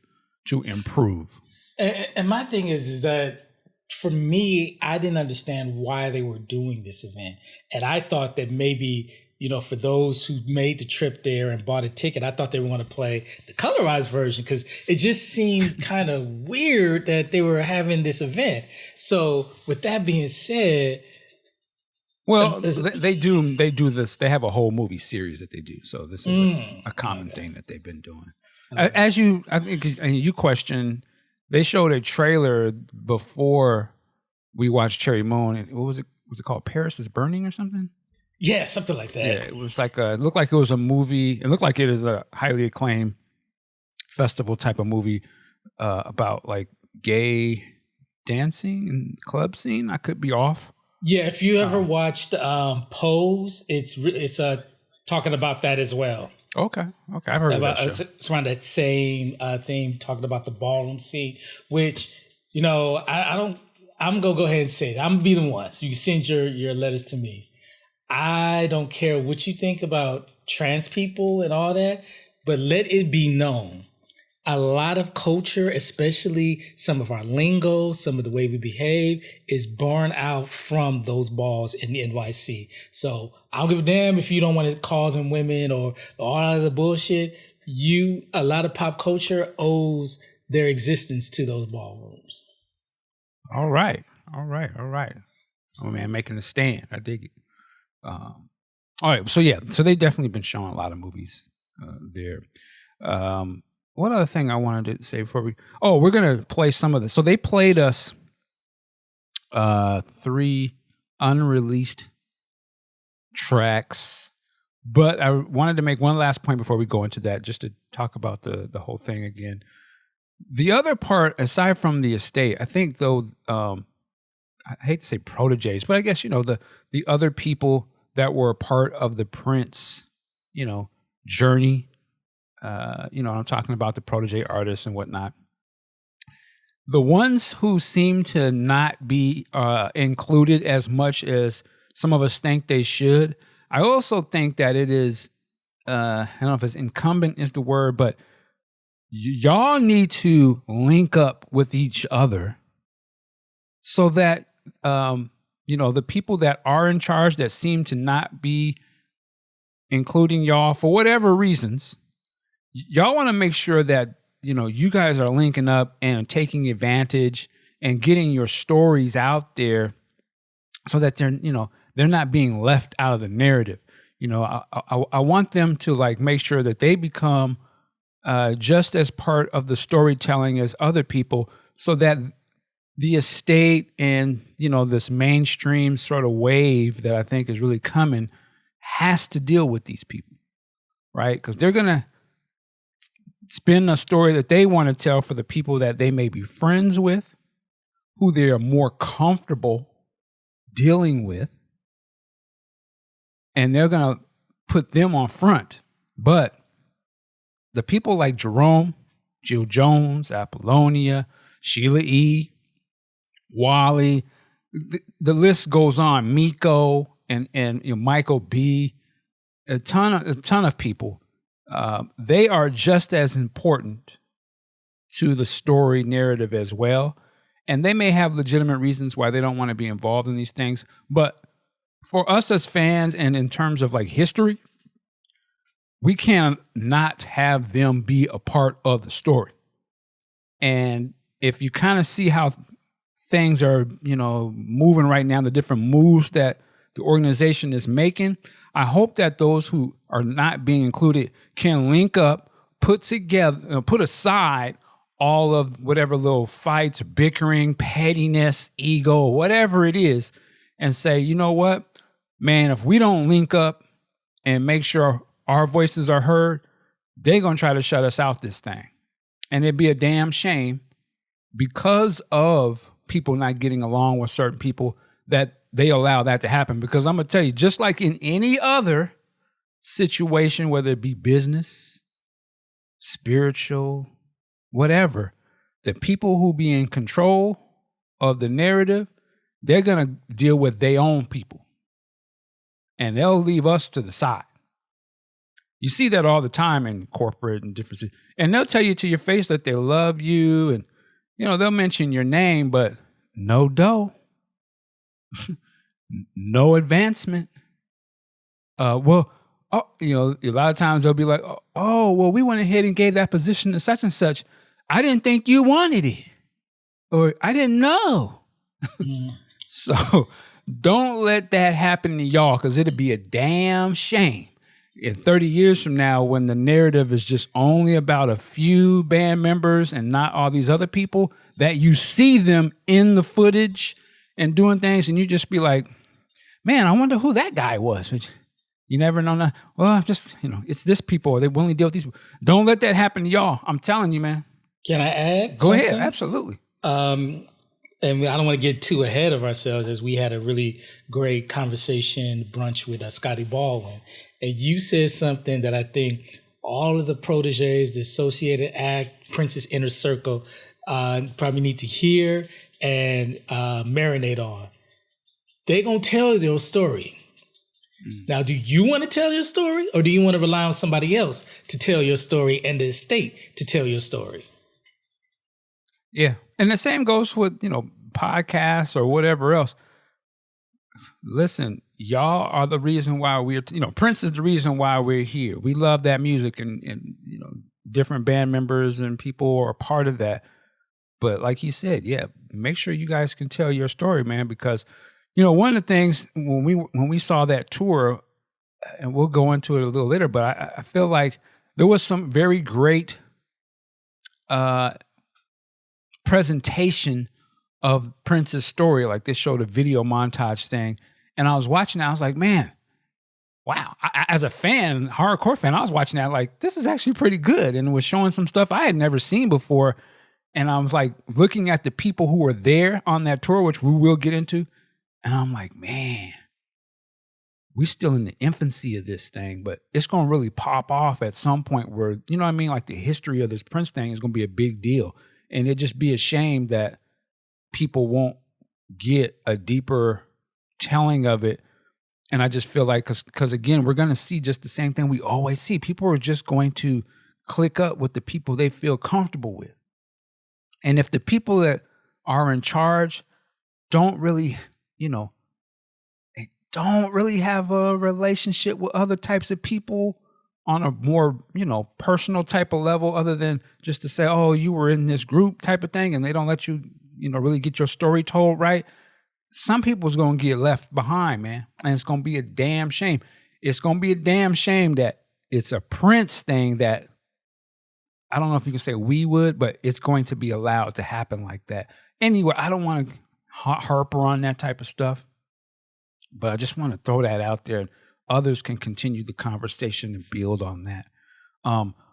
improve. And my thing is that for me, I didn't understand why they were doing this event. And I thought that maybe, for those who made the trip there and bought a ticket, I thought they were going to play the colorized version because it just seemed kind of weird that they were having this event. So with that being said, well, they do this. They have a whole movie series that they do. So this is a common thing that they've been doing. As I think you questioned, they showed a trailer before we watched Cherry Moon. What was it? Was it called Paris is Burning or something? Yeah, something like that. Yeah, it was like it looked like it was a movie. It looked like it is a highly acclaimed festival type of movie about like gay dancing and club scene. I could be off. Yeah, if you ever watched Pose, it's talking about that as well. Okay, I've heard about that show. It's around that same theme, talking about the ballroom scene, which I don't. I'm gonna go ahead and say it. I'm gonna be the one. So you send your letters to me. I don't care what you think about trans people and all that, but let it be known. A lot of culture, especially some of our lingo, some of the way we behave, is born out from those balls in the NYC. So I don't give a damn if you don't want to call them women or all of the bullshit. A lot of pop culture owes their existence to those ballrooms. All right. Oh man, making a stand. I dig it. All right. So yeah, they definitely been showing a lot of movies there. What other thing I wanted to say before we're going to play some of this. So they played us 3 unreleased tracks, but I wanted to make one last point before we go into that, just to talk about the whole thing again. The other part, aside from the estate, I think though, I hate to say proteges, but I guess, the other people that were a part of the Prince, journey, I'm talking about the protege artists and whatnot. The ones who seem to not be included as much as some of us think they should, I also think that it is, I don't know if it's incumbent is the word, but y'all need to link up with each other so that, the people that are in charge that seem to not be including y'all for whatever reasons, y'all want to make sure that, you guys are linking up and taking advantage and getting your stories out there so that they're not being left out of the narrative. I want them to make sure that they become just as part of the storytelling as other people so that the estate and, this mainstream sort of wave that I think is really coming has to deal with these people, right? Because they're going to spin a story that they want to tell for the people that they may be friends with, who they are more comfortable dealing with, and they're going to put them on front. But the people like Jerome, Jill Jones, Apollonia, Sheila E., Wally, the list goes on, Miko and Michael B., a ton of people. They are just as important to the story narrative as well. And they may have legitimate reasons why they don't want to be involved in these things, but for us as fans and in terms of like history, we can not have them be a part of the story. And if you kind of see how things are, moving right now, the different moves that the organization is making, I hope that those who are not being included can link up, put together, put aside all of whatever little fights, bickering, pettiness, ego, whatever it is, and say, you know what, man, if we don't link up and make sure our voices are heard, they're going to try to shut us out this thing. And it'd be a damn shame because of people not getting along with certain people that they allow that to happen. Because I'm going to tell you, just like in any other situation, whether it be business, spiritual, whatever, the people who be in control of the narrative, they're going to deal with their own people. And they'll leave us to the side. You see that all the time in corporate and different, and they'll tell you to your face that they love you, and they'll mention your name, but no dough, no advancement. A lot of times they'll be like, well, we went ahead and gave that position to such and such. I didn't think you wanted it, or I didn't know. So don't let that happen to y'all, because it'd be a damn shame in 30 years from now, when the narrative is just only about a few band members and not all these other people, that you see them in the footage and doing things, and you just be like, man, I wonder who that guy was. But you never know. That. Well, just, it's this people, or they only deal with these people. Don't let that happen to y'all. I'm telling you, man. Can I add Go something? ahead. Absolutely. And I don't want to get too ahead of ourselves, as we had a really great conversation brunch with Scotty Baldwin. And you said something that I think all of the proteges, the Associated Act, Prince's Inner Circle, probably need to hear and marinate on. They're going to tell your story. Now, do you want to tell your story, or do you want to rely on somebody else to tell your story and the estate to tell your story? Yeah. And the same goes with, podcasts or whatever else. Listen, y'all are the reason why we're, Prince is the reason why we're here. We love that music, and different band members and people are a part of that. But like he said, yeah, make sure you guys can tell your story, man, because, one of the things when we saw that tour, and we'll go into it a little later, but I feel like there was some very great presentation of Prince's story. Like, they showed a video montage thing, and I was watching that. I was like, man, wow. As a fan, hardcore fan, I was watching that like, this is actually pretty good. And it was showing some stuff I had never seen before. And I was like looking at the people who were there on that tour, which we will get into. And I'm like, man, we still in the infancy of this thing, but it's going to really pop off at some point where, like the history of this Prince thing is going to be a big deal. And it'd just be a shame that people won't get a deeper telling of it. And I just feel like, because again, we're going to see just the same thing we always see. People are just going to click up with the people they feel comfortable with. And if the people that are in charge don't really, they don't really have a relationship with other types of people on a more, personal type of level, other than just to say, oh, you were in this group type of thing, and they don't let you, really get your story told right. Some people's going to get left behind, man. And it's going to be a damn shame. It's going to be a damn shame that it's a Prince thing that, I don't know if you can say we would, but it's going to be allowed to happen like that. Anyway, I don't want to harper on that type of stuff, but I just want to throw that out there. Others can continue the conversation and build on that.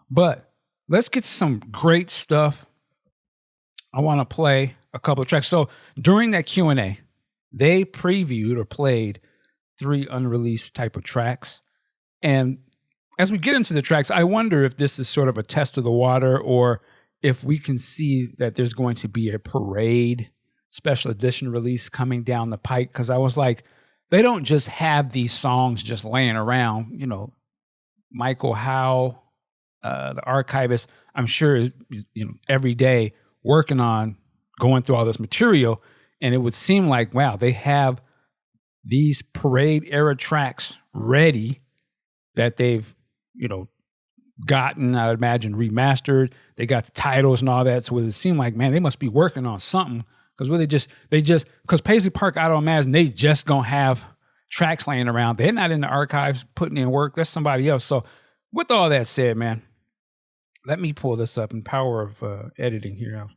But let's get to some great stuff. I want to play a couple of tracks. So during that Q&A, they previewed or played 3 unreleased type of tracks. And as we get into the tracks, I wonder if this is sort of a test of the water, or if we can see that there's going to be a parade special edition release coming down the pike. Because I was like, they don't just have these songs just laying around. Michael Howe, the archivist, I'm sure is every day working on going through all this material. And it would seem like, wow, they have these parade era tracks ready that they've, gotten, I would imagine, remastered. They got the titles and all that. So it seemed like, man, they must be working on something. Because because Paisley Park, I don't imagine they just gonna have tracks laying around. They're not in the archives putting in work. That's somebody else. So with all that said, man, let me pull this up in power of editing here. I'll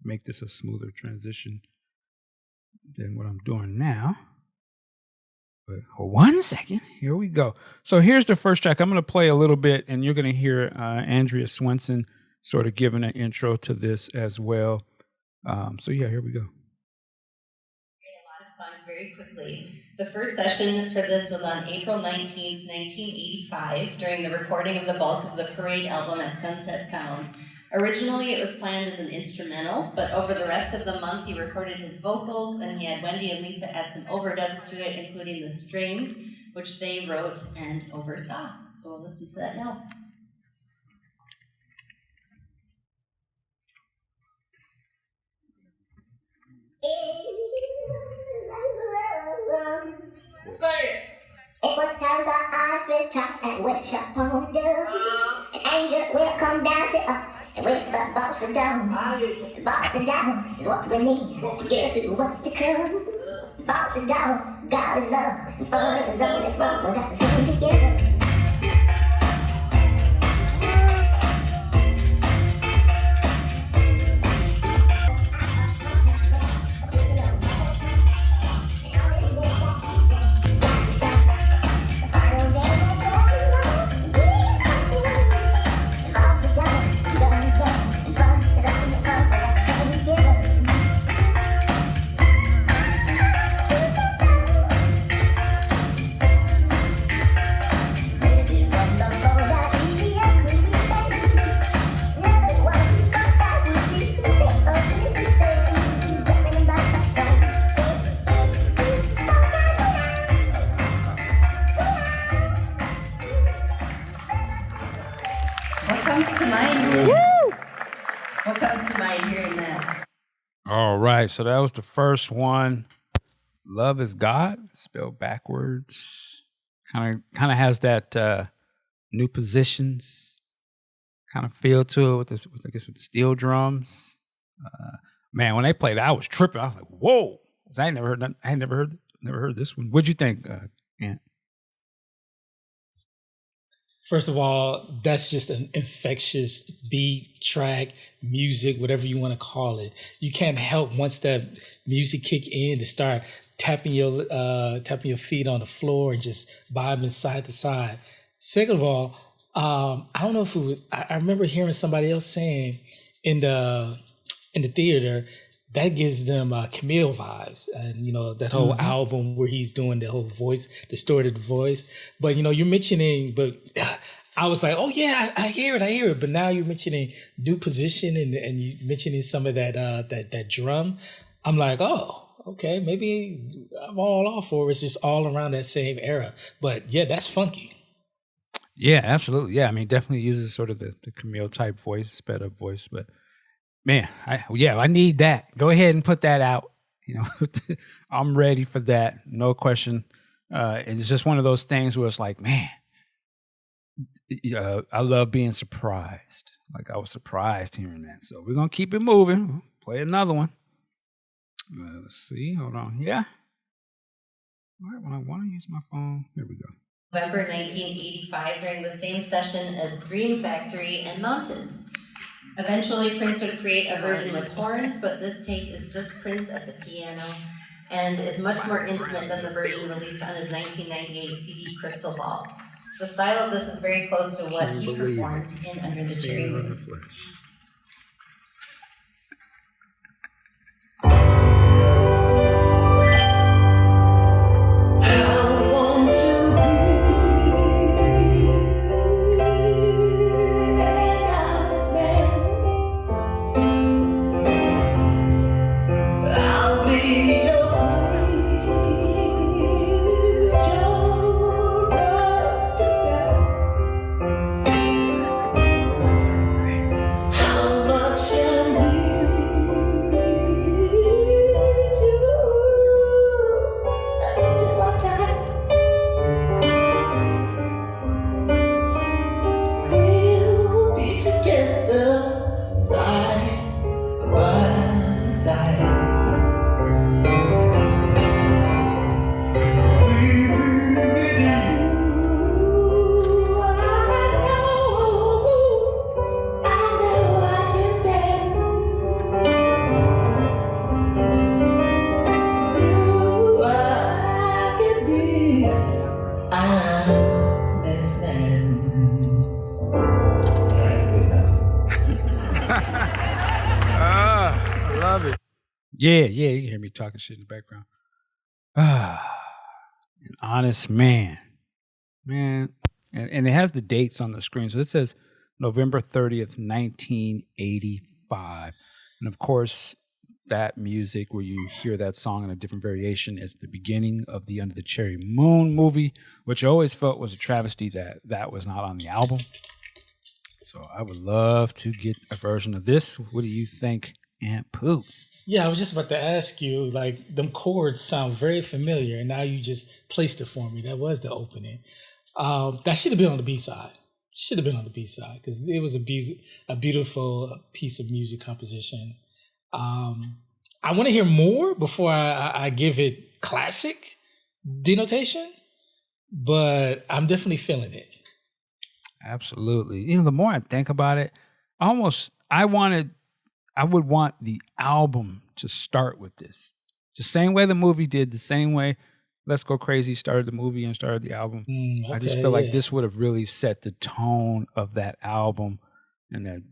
make this a smoother transition than what I'm doing now. But hold 1 second. Here we go. So here's the first track. I'm going to play a little bit, and you're going to hear Andrea Swenson sort of giving an intro to this as well. So yeah, here we go. A lot of songs very quickly. The first session for this was on April 19th, 1985, during the recording of the bulk of the Parade album at Sunset Sound. Originally, it was planned as an instrumental, but over the rest of the month, he recorded his vocals, and he had Wendy and Lisa add some overdubs to it, including the strings, which they wrote and oversaw. So we'll listen to that now. Say it. It was cause our eyes will talk and wish upon the dove. An angel will come down to us and whisper, boss and down. Boss and down is what we need. Guess who wants to come? Boss and down, God is love. And fun is only fun. We got to sing together. So that was the first one. Love is God, spelled backwards. Kind of has that New Positions kind of feel to it with the steel drums. Man, when they played that, I was tripping. I was like, "Whoa!" I ain't never heard that. I had never heard this one. What'd you think, Ant? First of all, that's just an infectious beat, track, music, whatever you want to call it. You can't help once that music kick in to start tapping your feet on the floor and just vibing side to side. Second of all, I don't know if it was, I remember hearing somebody else saying in the theater that gives them Camille vibes, and that whole album where he's doing the whole voice, distorted voice. But you're mentioning, but I was like, oh yeah, I hear it. But now you're mentioning New Position and you mentioning some of that drum. I'm like, oh, okay, maybe I'm all off for it. It's just all around that same era. But yeah, that's funky. Yeah, absolutely. Yeah, I mean, definitely uses sort of the Camille type voice, sped up voice, but. Man, I need that. Go ahead and put that out. I'm ready for that. No question. And it's just one of those things where it's like, man, I love being surprised. Like I was surprised hearing that. So we're going to keep it moving. We'll play another one. Let's see. Hold on. Yeah. All right. When I want to use my phone, here we go. November 1985 during the same session as Dream Factory and Mountains. Eventually, Prince would create a version with horns, but this take is just Prince at the piano and is much more intimate than the version released on his 1998 CD Crystal Ball. The style of this is very close to what he performed in Under the Cherry Moon. Yeah, you can hear me talking shit in the background. An honest man. Man. And it has the dates on the screen. So it says November 30th, 1985. And of course, that music where you hear that song in a different variation is the beginning of the Under the Cherry Moon movie, which I always felt was a travesty that was not on the album. So I would love to get a version of this. What do you think, Antpooh? Yeah, I was just about to ask you, like, them chords sound very familiar, and now you just placed it for me. That was the opening. That should have been on the B-side. Should have been on the B-side, because it was a beautiful piece of music composition. I want to hear more before I give it classic denotation, but I'm definitely feeling it. Absolutely. The more I think about it, I would want the album to start with this. The same way the movie did, the same way Let's Go Crazy started the movie and started the album. Okay, I just feel like this would have really set the tone of that album. And the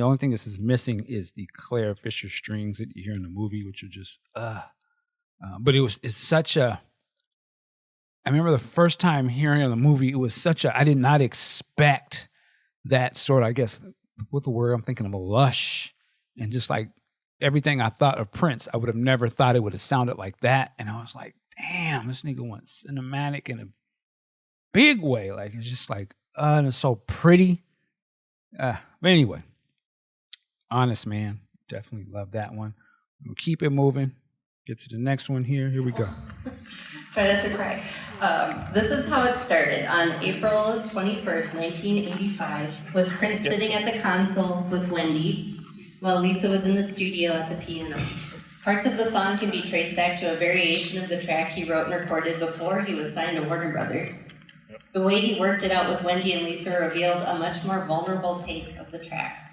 only thing this is missing is the Claire Fisher strings that you hear in the movie, which are just but it's such a. I remember the first time hearing the movie, it was I did not expect that sort of, I guess, what the word I'm thinking of, a lush, and just like everything I thought of Prince, I would have never thought it would have sounded like that. And I was like, damn, this nigga went cinematic in a big way. Like, it's just like, and it's so pretty. But anyway, honest man, definitely love that one. We'll keep it moving. Get to the next one here. Here we go. Try not to cry. This is how it started on April 21st, 1985, with Prince sitting at the console with Wendy, while Lisa was in the studio at the piano. Parts of the song can be traced back to a variation of the track he wrote and recorded before he was signed to Warner Brothers. The way he worked it out with Wendy and Lisa revealed a much more vulnerable take of the track.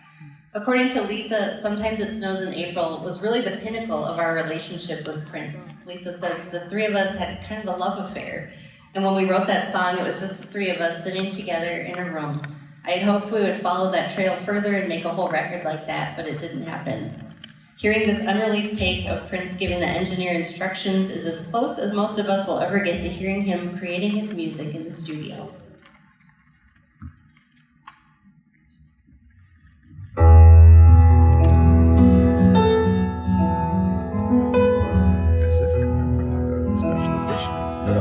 According to Lisa, Sometimes It Snows in April was really the pinnacle of our relationship with Prince. Lisa says the three of us had kind of a love affair. And when we wrote that song, it was just the three of us sitting together in a room. I had hoped we would follow that trail further and make a whole record like that, but it didn't happen. Hearing this unreleased take of Prince giving the engineer instructions is as close as most of us will ever get to hearing him creating his music in the studio.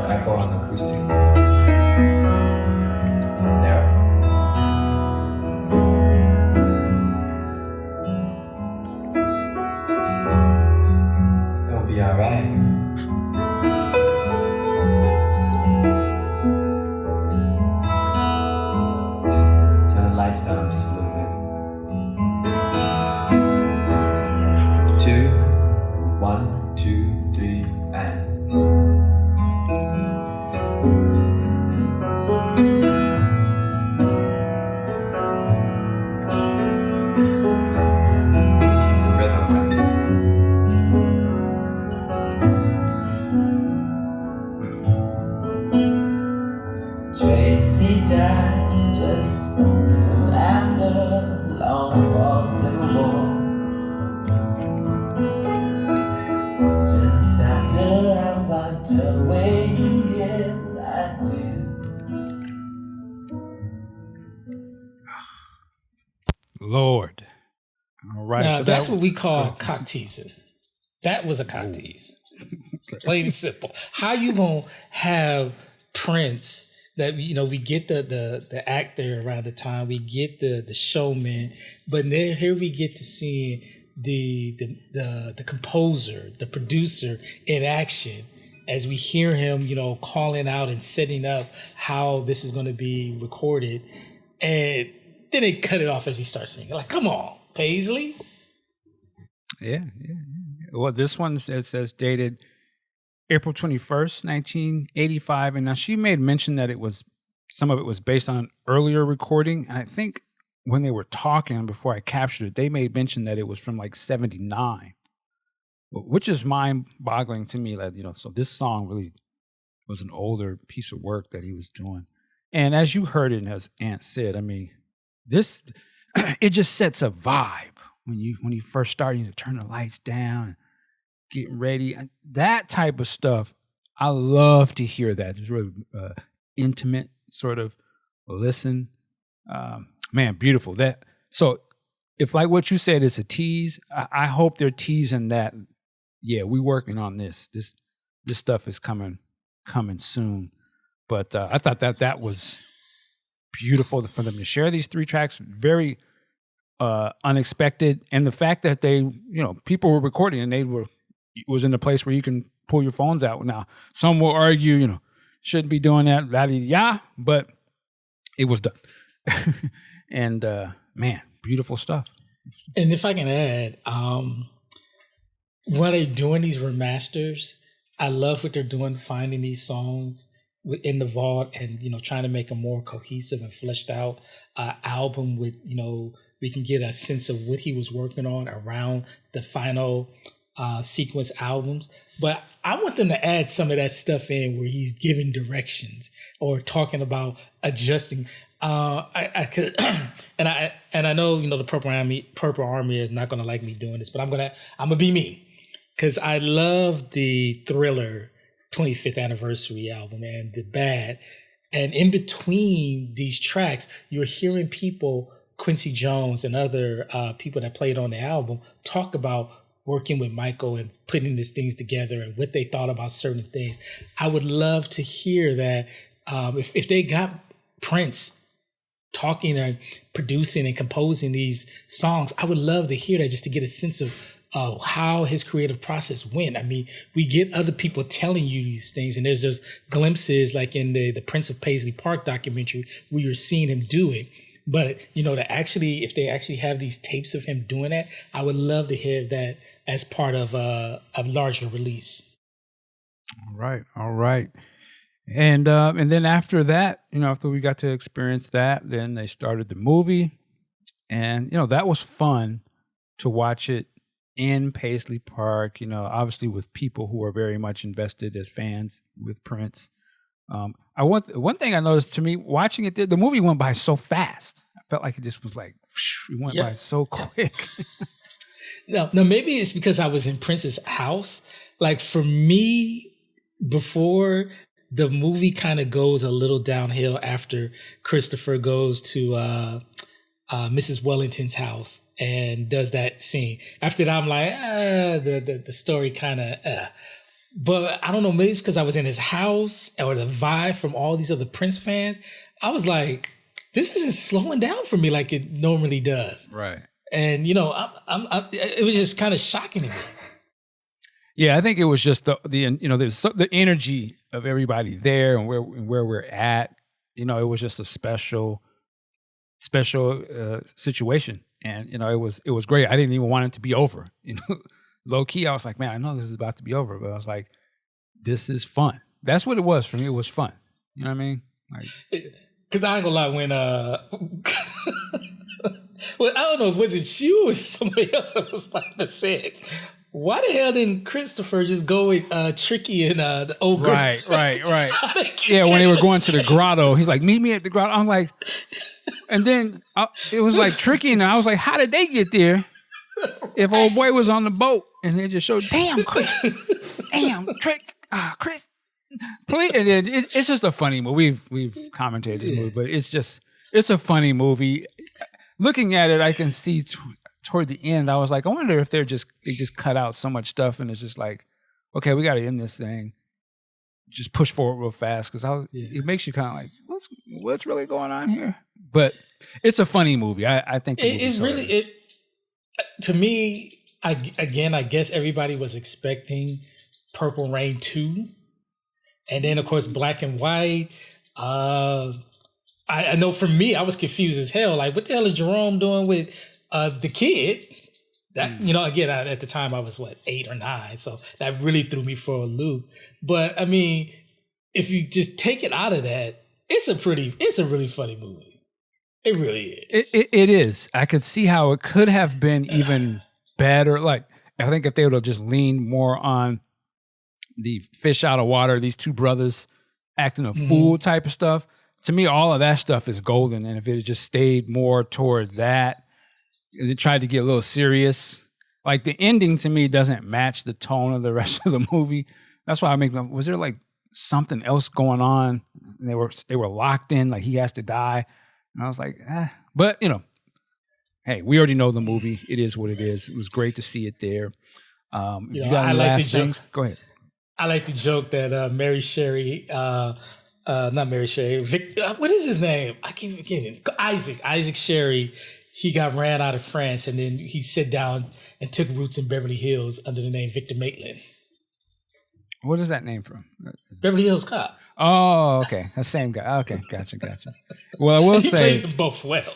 Echo on acoustic. There. It's gonna be alright. Turn the lights down just a little bit. 2, 1, 2, 3, and. Tracy died just soon after the long fought Civil War. Just after I wiped away the last two. Lord. All right. Now, so that's what we call cock teasing. That was a cock tease. Plain and simple. How you gonna have Prince that we get the actor around the time, we get the showman, but then here we get to see the composer, the producer in action as we hear him, calling out and setting up how this is going to be recorded, and then they cut it off as he starts singing. Like, come on, Paisley. Yeah. Well, this one it says dated April 21st, 1985. And now she made mention that some of it was based on an earlier recording. And I think when they were talking before I captured it, they made mention that it was from like 79, which is mind boggling to me. That, so this song really was an older piece of work that he was doing. And as you heard it, and as Ant said, I mean, it just sets a vibe. when you first start, you turn the lights down, getting ready, that type of stuff. I love to hear that. It's really intimate sort of listen. Man, beautiful. So if like what you said is a tease, I hope they're teasing that. Yeah, we working on this. This stuff is coming soon. But I thought that was beautiful for them to share these 3 tracks. Very unexpected, and the fact that they, people were recording and was in a place where you can pull your phones out. Now, some will argue, shouldn't be doing that, but it was done. And man, beautiful stuff. And if I can add, when they're doing these remasters, I love what they're doing, finding these songs in the vault and, trying to make a more cohesive and fleshed out album with, we can get a sense of what he was working on around the final sequence albums. But I want them to add some of that stuff in where he's giving directions or talking about adjusting. I could, and I know, the Purple Army is not going to like me doing this, but I'm gonna be me, because I love the Thriller 25th anniversary album and the Bad, and in between these tracks, you're hearing people, Quincy Jones and other people that played on the album, talk about working with Michael and putting these things together and what they thought about certain things. I would love to hear that. If they got Prince talking and producing and composing these songs, I would love to hear that, just to get a sense of how his creative process went. I mean, we get other people telling you these things, and there's just glimpses like in the Prince of Paisley Park documentary where you're seeing him do it. But, if they actually have these tapes of him doing that, I would love to hear that as part of a larger release. All right. And then after that, after we got to experience that, then they started the movie, and that was fun to watch it in Paisley Park. Obviously with people who are very much invested as fans with Prince. One thing I noticed, to me, watching it, the movie went by so fast. I felt like it just was like it went by so quick. No, maybe it's because I was in Prince's house. Like for me, before the movie kind of goes a little downhill after Christopher goes to Mrs. Wellington's house and does that scene. After that, I'm like, the story kind of. But I don't know, maybe it's because I was in his house or the vibe from all these other Prince fans. I was like, this isn't slowing down for me like it normally does. Right. And, it was just kind of shocking to me. Yeah, I think it was just there's the energy of everybody there and where we're at. It was just a special situation, and it was great. I didn't even want it to be over. Low key, I was like, man, I know this is about to be over, but I was like, this is fun. That's what it was for me. It was fun. You know what I mean? Because I ain't gonna lie, when well, I don't know, was it you or was it somebody else that was like that said, why the hell didn't Christopher just go with Tricky and the old girl? Right. Yeah, when they were going to the grotto, he's like, meet me at the grotto. I'm like, and then it was like Tricky, and I was like, how did they get there if old boy was on the boat? And they just showed, damn, Chris, Trick, Chris, please. And then it's just a funny movie. We've commentated this movie, but it's a funny movie. Looking at it, I can see toward the end, I was like, I wonder if they just cut out so much stuff, and it's just like, okay, we got to end this thing. Just push forward real fast, because it makes you kind of like, what's really going on here? But it's a funny movie. I think to me. I guess everybody was expecting Purple Rain 2, and then of course Black and White. I know for me, I was confused as hell. Like, what the hell is Jerome doing with the kid? That again, at the time I was 8 or 9, so that really threw me for a loop. But I mean, if you just take it out of that, it's a really funny movie. It really is. It is. I could see how it could have been even better. Like, I think if they would have just leaned more on the fish out of water, these two brothers acting a fool type of stuff. To me, all of that stuff is golden. And if it had just stayed more toward that, It tried to get a little serious. Like the ending to me doesn't match the tone of the rest of the movie. That's why I make them. Was there like something else going on? And they were locked in, like he has to die. And I was like, But hey, we already know the movie. It is what it is. It was great to see it there. If you got any last things, go ahead. I like the joke that Mary Sherry, not Mary Sherry, what is his name? I keep forgetting. Isaac Sherry. He got ran out of France, and then he sat down and took roots in Beverly Hills under the name Victor Maitland. What is that name from? Beverly Hills Cop. Oh, okay. The same guy. Okay, gotcha. Well, I will he say... He plays them both well.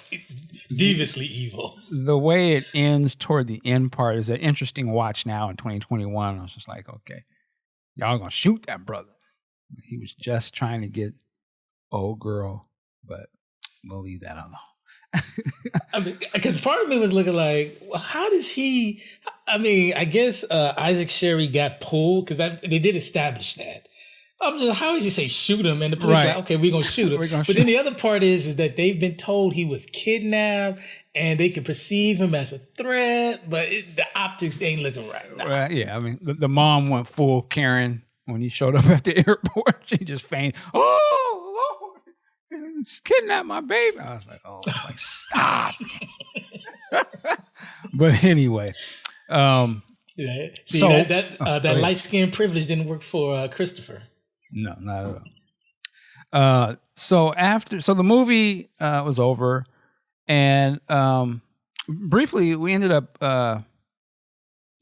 Deviously evil. The way it ends toward the end part is an interesting watch now in 2021. I was just like, okay, y'all gonna shoot that brother. He was just trying to get old girl, but we'll leave that alone. I mean, because part of me was looking like, well, how does he? I mean, I guess Isaac Sherry got pulled because they did establish that. I'm just, how does he say shoot him? And the police like, okay, we're gonna shoot him. Then the other part is that they've been told he was kidnapped and they can perceive him as a threat, but the optics ain't looking right now. Right? Yeah, I mean, the mom went full Karen when he showed up at the airport. She just fainted. Oh, Lord. It's kidnapped my baby. I was like, stop. But anyway, that light skin privilege didn't work for Christopher. No, not at all. So the movie was over, and briefly we ended up.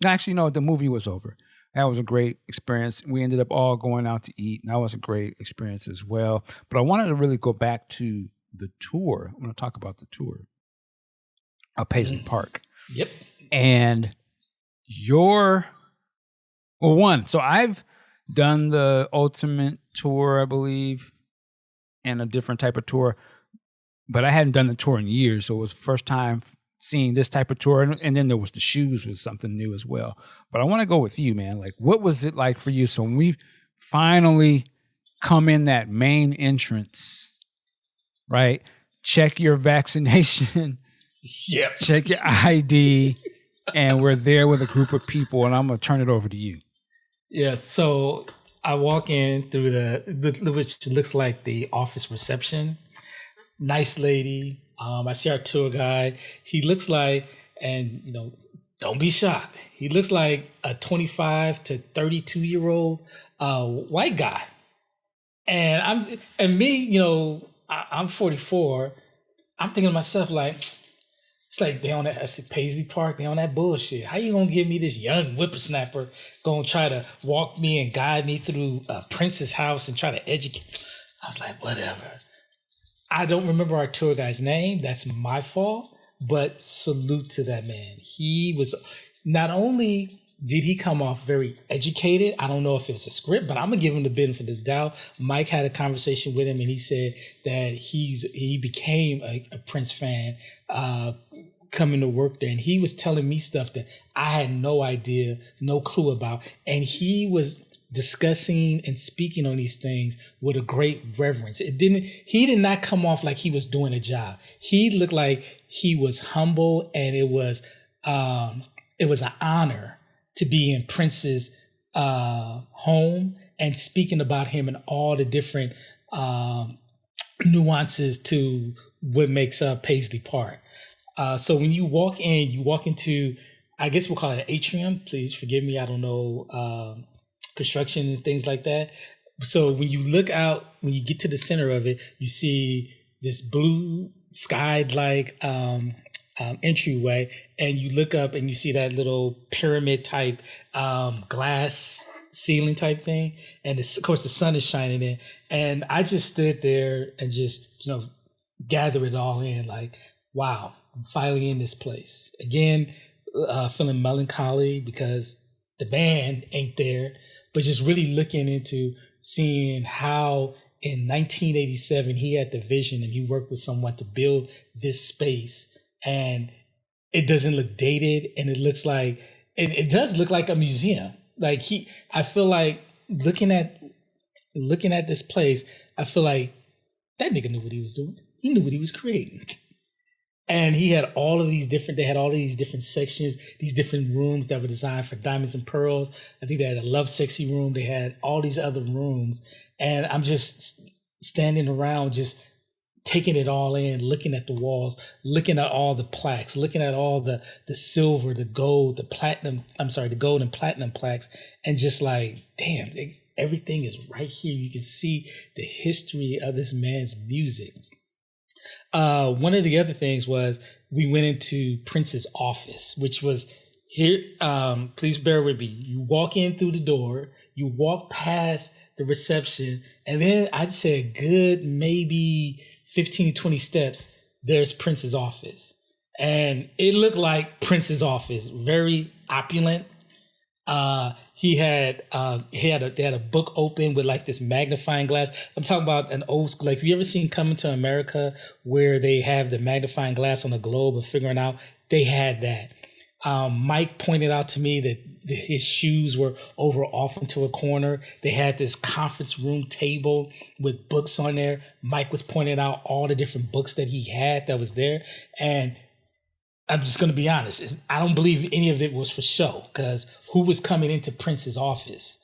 Actually, no, the movie was over. That was a great experience. We ended up all going out to eat, and that was a great experience as well. But I wanted to really go back to the tour. I want to talk about the tour of Paisley Park. Yep. And so I've done the Ultimate Tour, I believe, and a different type of tour, but I hadn't done the tour in years, so it was the first time seeing this type of tour, and then there was the shoes was something new as well. But I want to go with you, man. Like, what was it like for you? So when we finally come in that main entrance, right? Check your vaccination, yep. Check your ID, and we're there with a group of people, and I'm gonna turn it over to you. Yeah, so I walk in through which looks like the office reception. Nice lady. I see our tour guide. He looks like, and don't be shocked. He looks like a 25 to 32-year-old white guy. And I'm 44. I'm thinking to myself like, it's like they on that Paisley Park, they on that bullshit. How you gonna give me this young whippersnapper gonna try to walk me and guide me through Prince's house and try to educate? I was like, whatever. I don't remember our tour guide's name. That's my fault. But salute to that man. He was, not only did he come off very educated, I don't know if it was a script, but I'm gonna give him the benefit of the doubt. Mike had a conversation with him and he said that he became a Prince fan coming to work there. And he was telling me stuff that I had no idea, no clue about. And he was discussing and speaking on these things with a great reverence. He did not come off like he was doing a job. He looked like he was humble, and it was an honor to be in Prince's home and speaking about him and all the different nuances to what makes up Paisley Park. So when you walk into, I guess we'll call it an atrium. Please forgive me, I don't know construction and things like that. So when you look out, when you get to the center of it, you see this blue sky-like entryway, and you look up and you see that little pyramid type glass ceiling type thing, and of course the sun is shining in. And I just stood there and just gather it all in, like, wow, I'm finally in this place again. Feeling melancholy because the band ain't there, but just really looking into seeing how in 1987 he had the vision and he worked with someone to build this space, and it doesn't look dated, and it looks like it does look like a museum. Like I feel like looking at this place, I feel like that nigga knew what he was doing. He knew what he was creating. And he had they had all of these different sections, these different rooms that were designed for diamonds and pearls. I think they had a love sexy room. They had all these other rooms. And I'm just standing around, just taking it all in, looking at the walls, looking at all the plaques, looking at all the silver, the gold, the gold and platinum plaques. And just like, damn, everything is right here. You can see the history of this man's music. One of the other things was we went into Prince's office, which was here. Please bear with me. You walk in through the door, you walk past the reception, and then I'd say a good maybe 15 to 20 steps, there's Prince's office. And it looked like Prince's office, very opulent. They had a book open with like this magnifying glass. I'm talking about an old school, like, have you ever seen Coming to America where they have the magnifying glass on the globe of figuring out? They had that. Mike pointed out to me that his shoes were over off into a corner. They had this conference room table with books on there. Mike was pointing out all the different books that he had that was there. And I'm just going to be honest. I don't believe any of it was for show, because who was coming into Prince's office?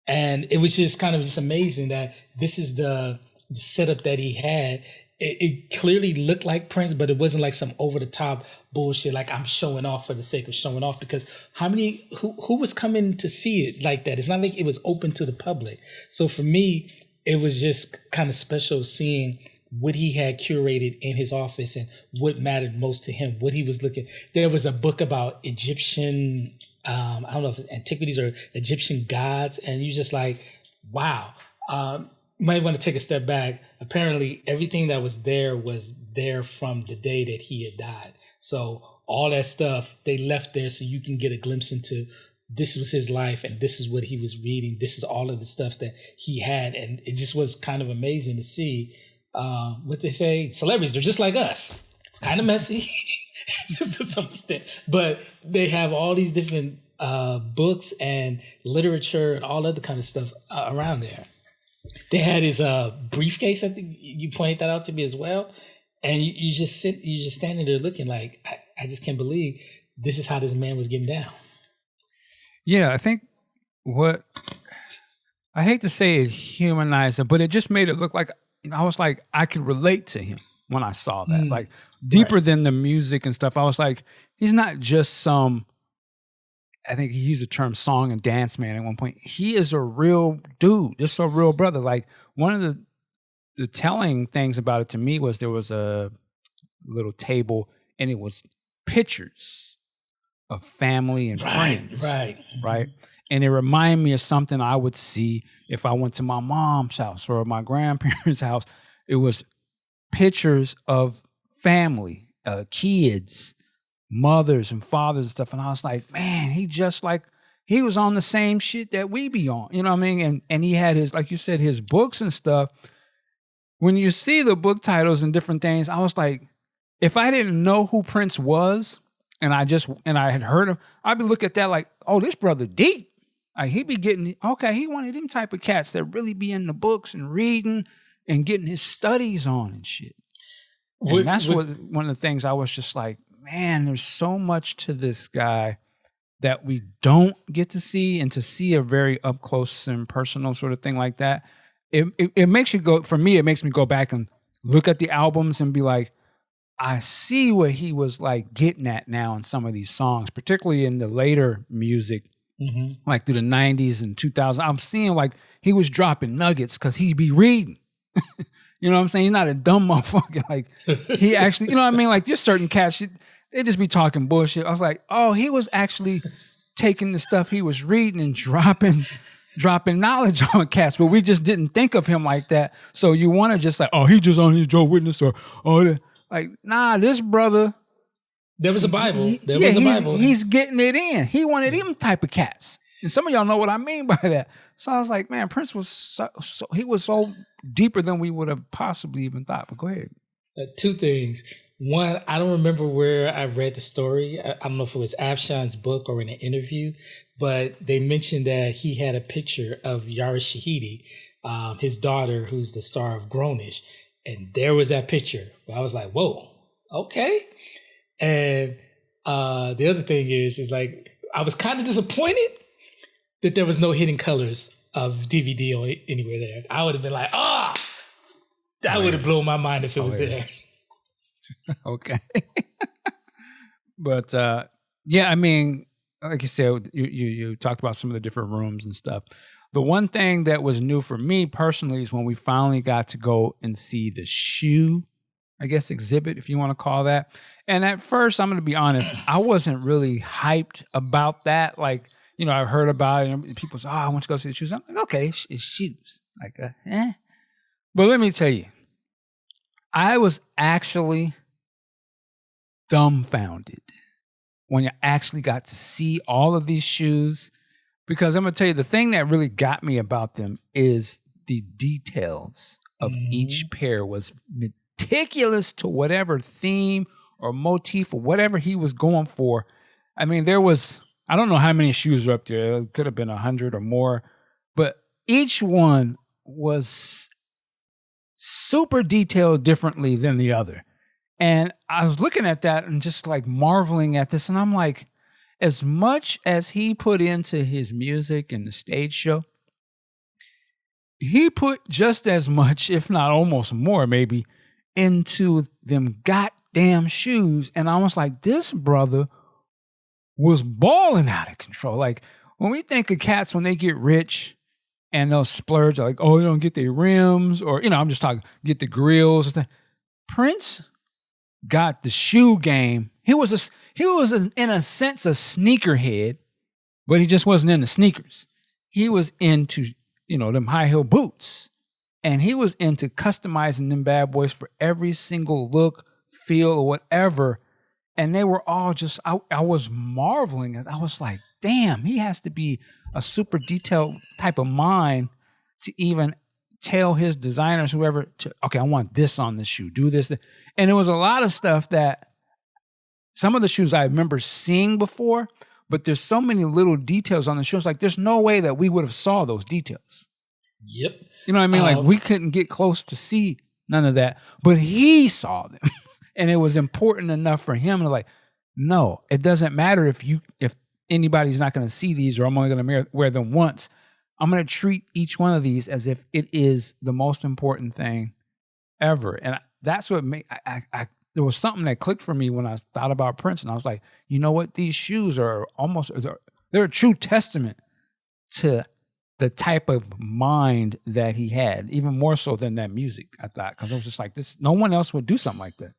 And it was just kind of just amazing that this is the setup that he had. It clearly looked like Prince, but it wasn't like some over the top bullshit. Like, I'm showing off for the sake of showing off, because who was coming to see it like that? It's not like it was open to the public. So for me, it was just kind of special seeing what he had curated in his office and what mattered most to him, what he was looking. There was a book about Egyptian, I don't know if it's antiquities or Egyptian gods. And you just like, wow. You might want to take a step back. Apparently everything that was there from the day that he had died. So all that stuff they left there so you can get a glimpse into this was his life and this is what he was reading. This is all of the stuff that he had. And it just was kind of amazing to see. What they say, celebrities, they're just like us, kind of messy to some extent, but they have all these different books and literature and all other kind of stuff around there. They had his briefcase. I think you pointed that out to me as well. And you're just standing there looking like, I just can't believe this is how this man was getting down. Yeah, I think I hate to say it humanized him, but it just made it look like, I was like, I could relate to him when I saw that. Like, deeper than the music and stuff. I was like, he's not just some, I think he used the term song and dance man at one point. He is a real dude, just a real brother. Like, one of the telling things about it to me was there was a little table and it was pictures of family and friends. Right. And it reminded me of something I would see if I went to my mom's house or my grandparents' house. It was pictures of family, kids, mothers and fathers and stuff. And I was like, man, he was on the same shit that we be on. You know what I mean? And he had his, like you said, his books and stuff. When you see the book titles and different things, I was like, if I didn't know who Prince was and I had heard him, I'd be looking at that like, oh, this brother deep. Like, he be getting, okay, he one of them type of cats that really be in the books and reading and getting his studies on and shit. And that's one of the things I was just like, man, there's so much to this guy that we don't get to see, and to see a very up close and personal sort of thing like that. It makes you go, for me, it makes me go back and look at the albums and be like, I see what he was like getting at now in some of these songs, particularly in the later music. Mm-hmm. Like through the 90s and 2000s, I'm seeing like he was dropping nuggets because he'd be reading. You know what I'm saying? He's not a dumb motherfucker. Like, he actually, you know what I mean? Like, just certain cats, they just be talking bullshit. I was like, oh, he was actually taking the stuff he was reading and dropping knowledge on cats, but we just didn't think of him like that. So you want to just like, oh, he just on his Joe Witness or like, nah, this brother. There was a Bible. There was a Bible. He's getting it in. He wanted them type of cats. And some of y'all know what I mean by that. So I was like, man, Prince was so deeper than we would have possibly even thought. But go ahead. Two things. One, I don't remember where I read the story. I don't know if it was Afshan's book or in an interview, but they mentioned that he had a picture of Yara Shahidi, his daughter, who's the star of Grownish. And there was that picture. I was like, whoa, okay. And the other thing is like I was kind of disappointed that there was no hidden colors of DVD on anywhere there. I would have been like, that would have blown my mind if it was there. Okay. But yeah, I mean, like you said, you talked about some of the different rooms and stuff. The one thing that was new for me personally is when we finally got to go and see the shoe, I guess, exhibit, if you want to call that. And at first, I'm going to be honest, I wasn't really hyped about that. Like, you know, I heard about it and people say, I want to go see the shoes. I'm like, okay, it's shoes. Like, But let me tell you, I was actually dumbfounded when I actually got to see all of these shoes. Because I'm going to tell you, the thing that really got me about them is the details of each pair was meticulous to whatever theme or motif or whatever he was going for. I mean, there was, I don't know how many shoes were up there. It could have been 100 or more. But each one was super detailed differently than the other. And I was looking at that and just like marveling at this. And I'm like, as much as he put into his music and the stage show, he put just as much, if not almost more, maybe, into them goddamn shoes. And I was like, this brother was balling out of control. Like, when we think of cats, when they get rich and they'll splurge, like, oh, they don't get their rims, or, you know, I'm just talking, get the grills and stuff. Prince got the shoe game. He was in a sense a sneakerhead, but he just wasn't into sneakers. He was into, you know, them high heel boots, and he was into customizing them bad boys for every single look, feel, or whatever. And they were all just, I was marveling at. I was like, damn, he has to be a super detailed type of mind to even tell his designers, whoever, okay, I want this on the shoe, do this. And it was a lot of stuff that some of the shoes I remember seeing before, but there's so many little details on the shoes. Like, there's no way that we would have saw those details. Yep. You know what I mean? Like, we couldn't get close to see none of that, but he saw them. And it was important enough for him to like, no, it doesn't matter if anybody's not going to see these, or I'm only going to wear them once. I'm going to treat each one of these as if it is the most important thing ever. And that's what made, there was something that clicked for me when I thought about Prince. And I was like, you know what? These shoes are they're a true testament to the type of mind that he had, even more so than that music, I thought. Because I was just like, no one else would do something like that.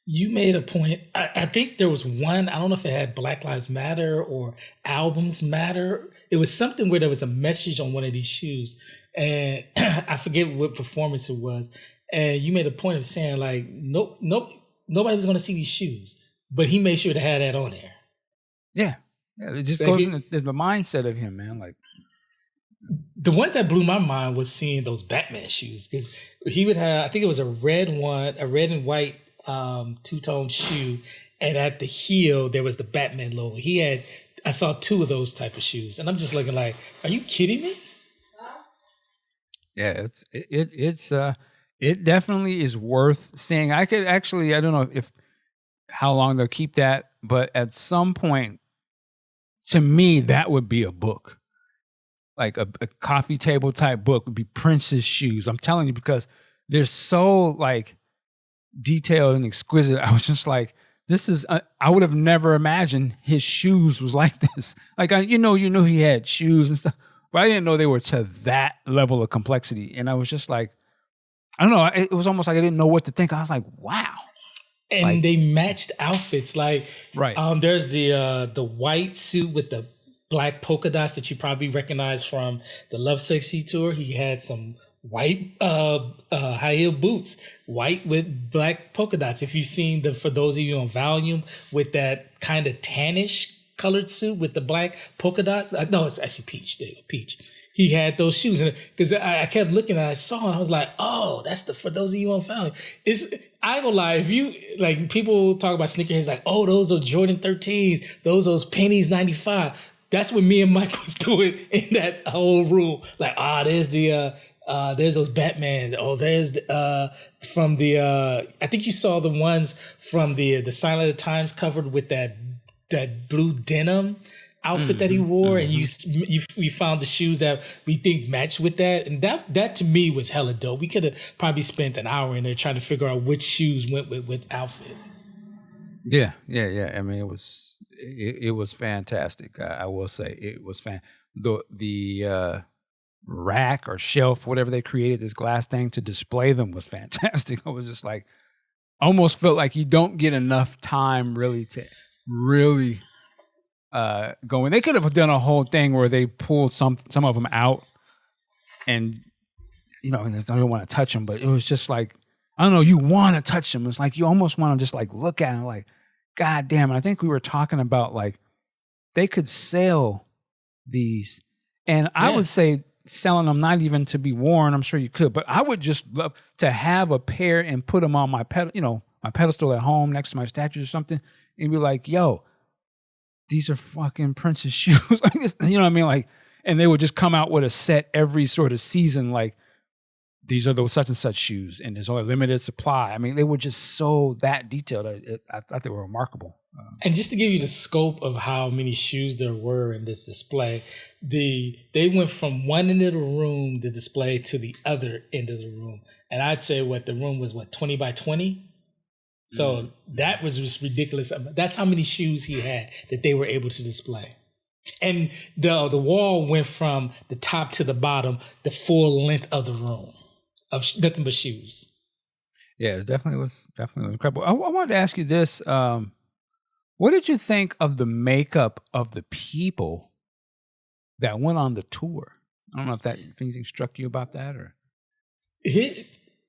You made a point. I think there was one, I don't know if it had Black Lives Matter or Albums Matter. It was something where there was a message on one of these shoes. And I forget what performance it was. And you made a point of saying like, nope, nobody was going to see these shoes. But he made sure to have that on there. Yeah. It just goes into the mindset of him, man. Like, the ones that blew my mind was seeing those Batman shoes. Because he would have, I think it was a red and white two-tone shoe, and at the heel there was the Batman logo. I saw two of those type of shoes, and I'm just looking like, are you kidding me? Yeah, it definitely is worth seeing. I could actually, I don't know how long they'll keep that, but at some point, to me, that would be a book, like a coffee table type book would be Prince's shoes. I'm telling you, because they're so like detailed and exquisite. I was just like, this is, I would have never imagined his shoes was like this. Like, you know, he had shoes and stuff, but I didn't know they were to that level of complexity. And I was just like, I don't know. It was almost like I didn't know what to think. I was like, wow. And like, they matched outfits. Like, right. There's the white suit with the black polka dots that you probably recognize from the Love Sexy tour. He had some white high heel boots, white with black polka dots. If you've seen for those of you on Volume, with that kind of tannish colored suit with the black polka dots. No, it's actually peach. There you go, peach. He had those shoes, and because I kept looking and I saw, and I was like, oh, that's for those of you on Volume. I ain't gonna lie, if you like, people talk about sneakerheads like, oh, those are Jordan 13s, those pennies 95. That's what me and Mike was doing in that whole room. Like, there's the There's those Batman. Oh, there's from the. I think you saw the ones from the Sign of the Times covered with that blue denim outfit that he wore, and we found the shoes that we think matched with that, and that to me was hella dope. We could have probably spent an hour in there trying to figure out which shoes went with outfit. Yeah. I mean, it was fantastic. I will say it was the rack or shelf, whatever they created, this glass thing to display them was fantastic. I was just like, almost felt like you don't get enough time really to really go in. They could have done a whole thing where they pulled some of them out, and I don't want to touch them, but it was just like, I don't know, you want to touch them. It's like you almost want to just like look at them like, God damn. And I think we were talking about like they could sell these, and I would say selling them not even to be worn. I'm sure you could, but I would just love to have a pair and put them on my my pedestal at home next to my statue or something, and be like, yo, these are fucking Prince's shoes. Like this, you know what I mean? Like, and they would just come out with a set every sort of season. Like, these are those such and such shoes, and there's only limited supply. I mean, they were just so that detailed. I thought they were remarkable. And just to give you the scope of how many shoes there were in this display, they went from one end of the room, the display, to the other end of the room. And I'd say the room was 20 by 20? So that was just ridiculous. That's how many shoes he had that they were able to display. And the wall went from the top to the bottom, the full length of the room, of nothing but shoes. Yeah, it definitely was incredible. I wanted to ask you this. What did you think of the makeup of the people that went on the tour? I don't know if anything struck you about that or.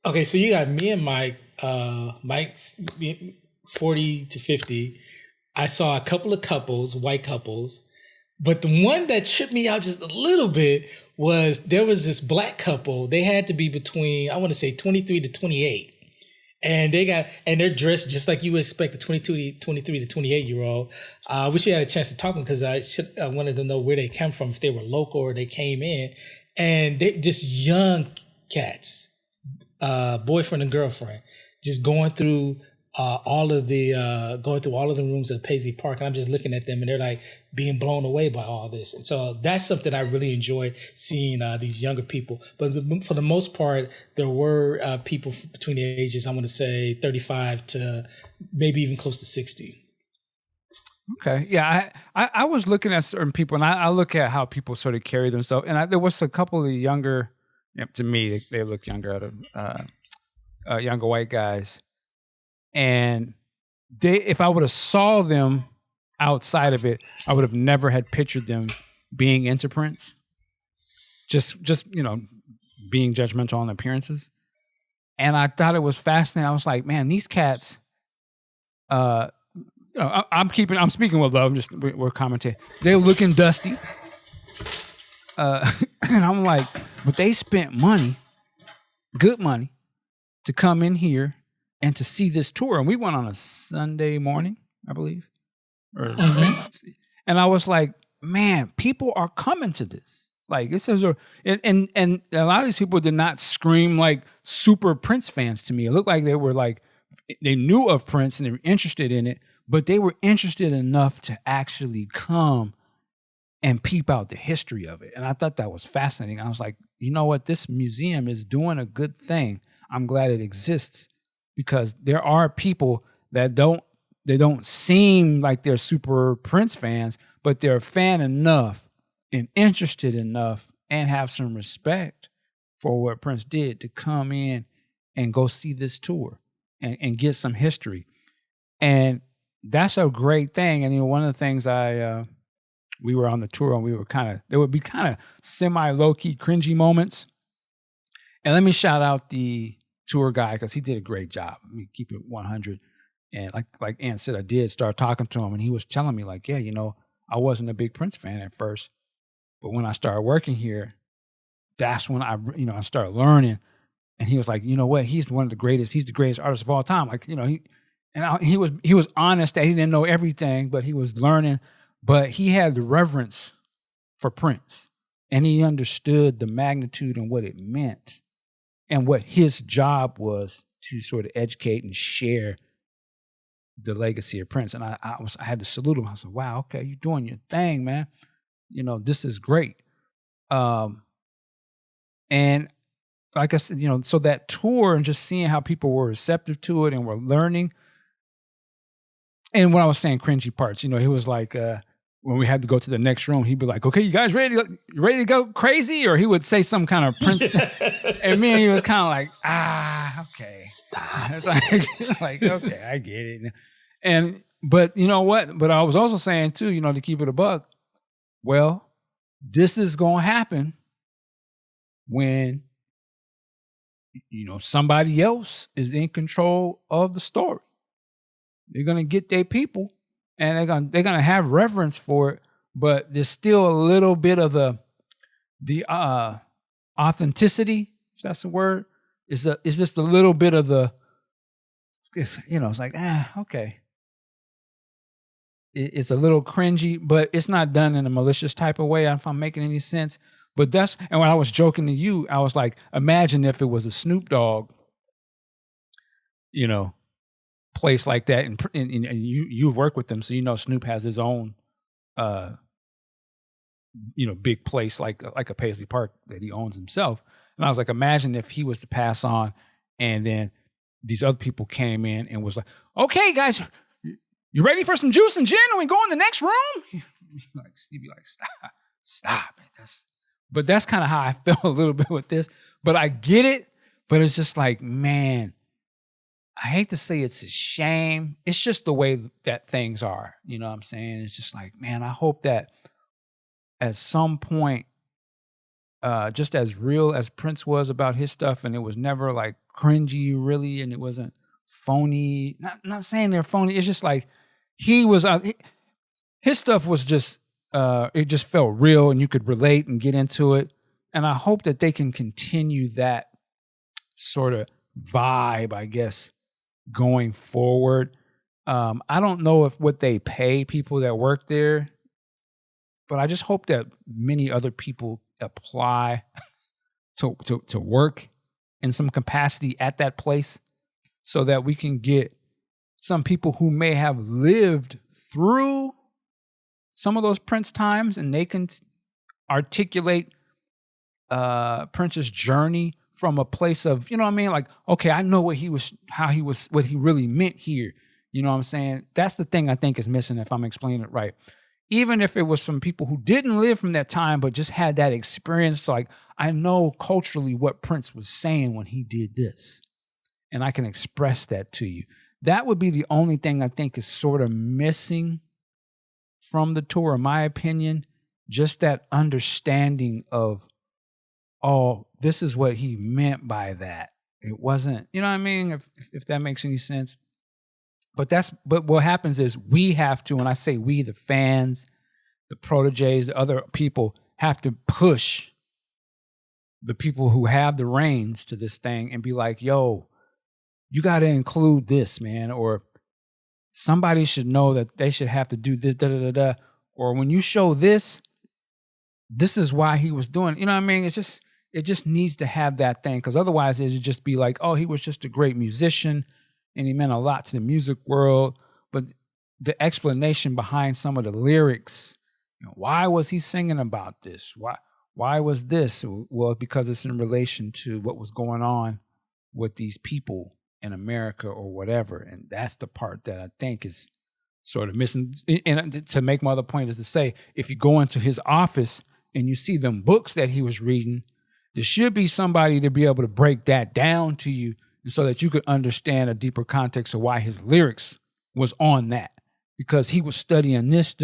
Okay, so you got me and Mike. Mike's 40 to 50. I saw a couple of couples, white couples, but the one that tripped me out just a little bit was there was this black couple. They had to be between, I want to say 23 to 28. And they're dressed just like you would expect a 23 to 28 year old. I wish you had a chance to talk to them because I wanted to know where they came from, if they were local or they came in. And they just young cats, boyfriend and girlfriend, just going through all of the rooms at Paisley Park, and I'm just looking at them, and they're like being blown away by all this. And so that's something I really enjoyed seeing these younger people. But for the most part, there were people between the ages, I want to say 35 to maybe even close to 60. Okay, yeah, I was looking at certain people, and I look at how people sort of carry themselves, and there was a couple of younger. To me, they look younger out of younger white guys. And if I would have saw them outside of it, I would have never had pictured them being into Prince. Just being judgmental on appearances. And I thought it was fascinating. I was like, man, these cats. I'm speaking with love. We're commenting. They're looking dusty. And I'm like, but they spent money, good money, to come in here and to see this tour. And we went on a Sunday morning, I believe. And I was like, man, people are coming to this. Like, this is and a lot of these people did not scream like super Prince fans to me. It looked like they were like, they knew of Prince and they were interested in it, but they were interested enough to actually come and peep out the history of it. And I thought that was fascinating. I was like, you know what? This museum is doing a good thing. I'm glad it exists because there are people that don't seem like they're super Prince fans, but they're fan enough and interested enough and have some respect for what Prince did to come in and go see this tour and get some history. And that's a great thing. And one of the things we were on the tour and there would be kind of semi low-key cringy moments. And let me shout out the tour guy because he did a great job. Let me keep it 100. And like Ant said, I did start talking to him and he was telling me like, yeah, I wasn't a big Prince fan at first, but when I started working here, that's when I started learning. And he was like, you know what? He's the greatest artist of all time. Like, he was honest that he didn't know everything, but he was learning. But he had the reverence for Prince. and he understood the magnitude and what it meant and what his job was to sort of educate and share the legacy of Prince. And I had to salute him. I was like, wow, okay, you're doing your thing, man. You know, this is great. And like I said, you know, so that tour and just seeing how people were receptive to it and were learning. And when I was saying cringy parts, you know, he was like, when we had to go to the next room, he'd be like, okay, you guys ready to go crazy? Or he would say some kind of Prince thing. And me and he was kind of like, okay. Stop. It's like, okay, I get it. But you know what? But I was also saying too, you know, to keep it a buck, well, this is going to happen when, you know, somebody else is in control of the story. They're going to get their people and they're going to have reverence for it, but there's still a little bit of the authenticity, if that's the word. It's just a little bit of it's like, okay. It's a little cringy, but it's not done in a malicious type of way, if I'm making any sense. But and when I was joking to you, I was like, imagine if it was a Snoop Dogg, you know, place like that. And you've worked with them, so you know Snoop has his own, you know, big place like a Paisley Park that he owns himself. And I was like, imagine if he was to pass on and then these other people came in and was like, okay, guys, you ready for some juice and gin? And we go in the next room? Like, Stevie, like, stop it. But that's kind of how I felt a little bit with this. But I get it. But it's just like, man, I hate to say it's a shame. It's just the way that things are. You know what I'm saying? It's just like, man, I hope that at some point, just as real as Prince was about his stuff, and it was never like cringy, really, and it wasn't phony. Not saying they're phony. It's just like he was. His stuff was just. It just felt real, and you could relate and get into it. And I hope that they can continue that sort of vibe, I guess, going forward. I don't know what they pay people that work there, but I just hope that many other people apply to work in some capacity at that place, so that we can get some people who may have lived through some of those Prince times, and they can articulate Prince's journey from a place of, you know what I mean? Like, okay, I know what he really meant here. You know what I'm saying? That's the thing I think is missing, if I'm explaining it right. Even if it was from people who didn't live from that time, but just had that experience, like, I know culturally what Prince was saying when he did this, and I can express that to you. That would be the only thing I think is sort of missing from the tour, in my opinion. Just that understanding of, oh, this is what he meant by that. It wasn't, you know what I mean? If that makes any sense. But what happens is we have to, and I say we, the fans, the proteges, the other people, have to push the people who have the reins to this thing and be like, yo, you got to include this, man. Or somebody should know that they should have to do this, Or when you show this, this is why he was doing it. You know what I mean? It just needs to have that thing, because otherwise it would just be like, oh, he was just a great musician and he meant a lot to the music world. But the explanation behind some of the lyrics, you know, why was he singing about this? Why was this? Well, because it's in relation to what was going on with these people in America or whatever. And that's the part that I think is sort of missing. And to make my other point is to say, if you go into his office and you see them books that he was reading, there should be somebody to be able to break that down to you, so that you could understand a deeper context of why his lyrics was on that. Because he was studying this,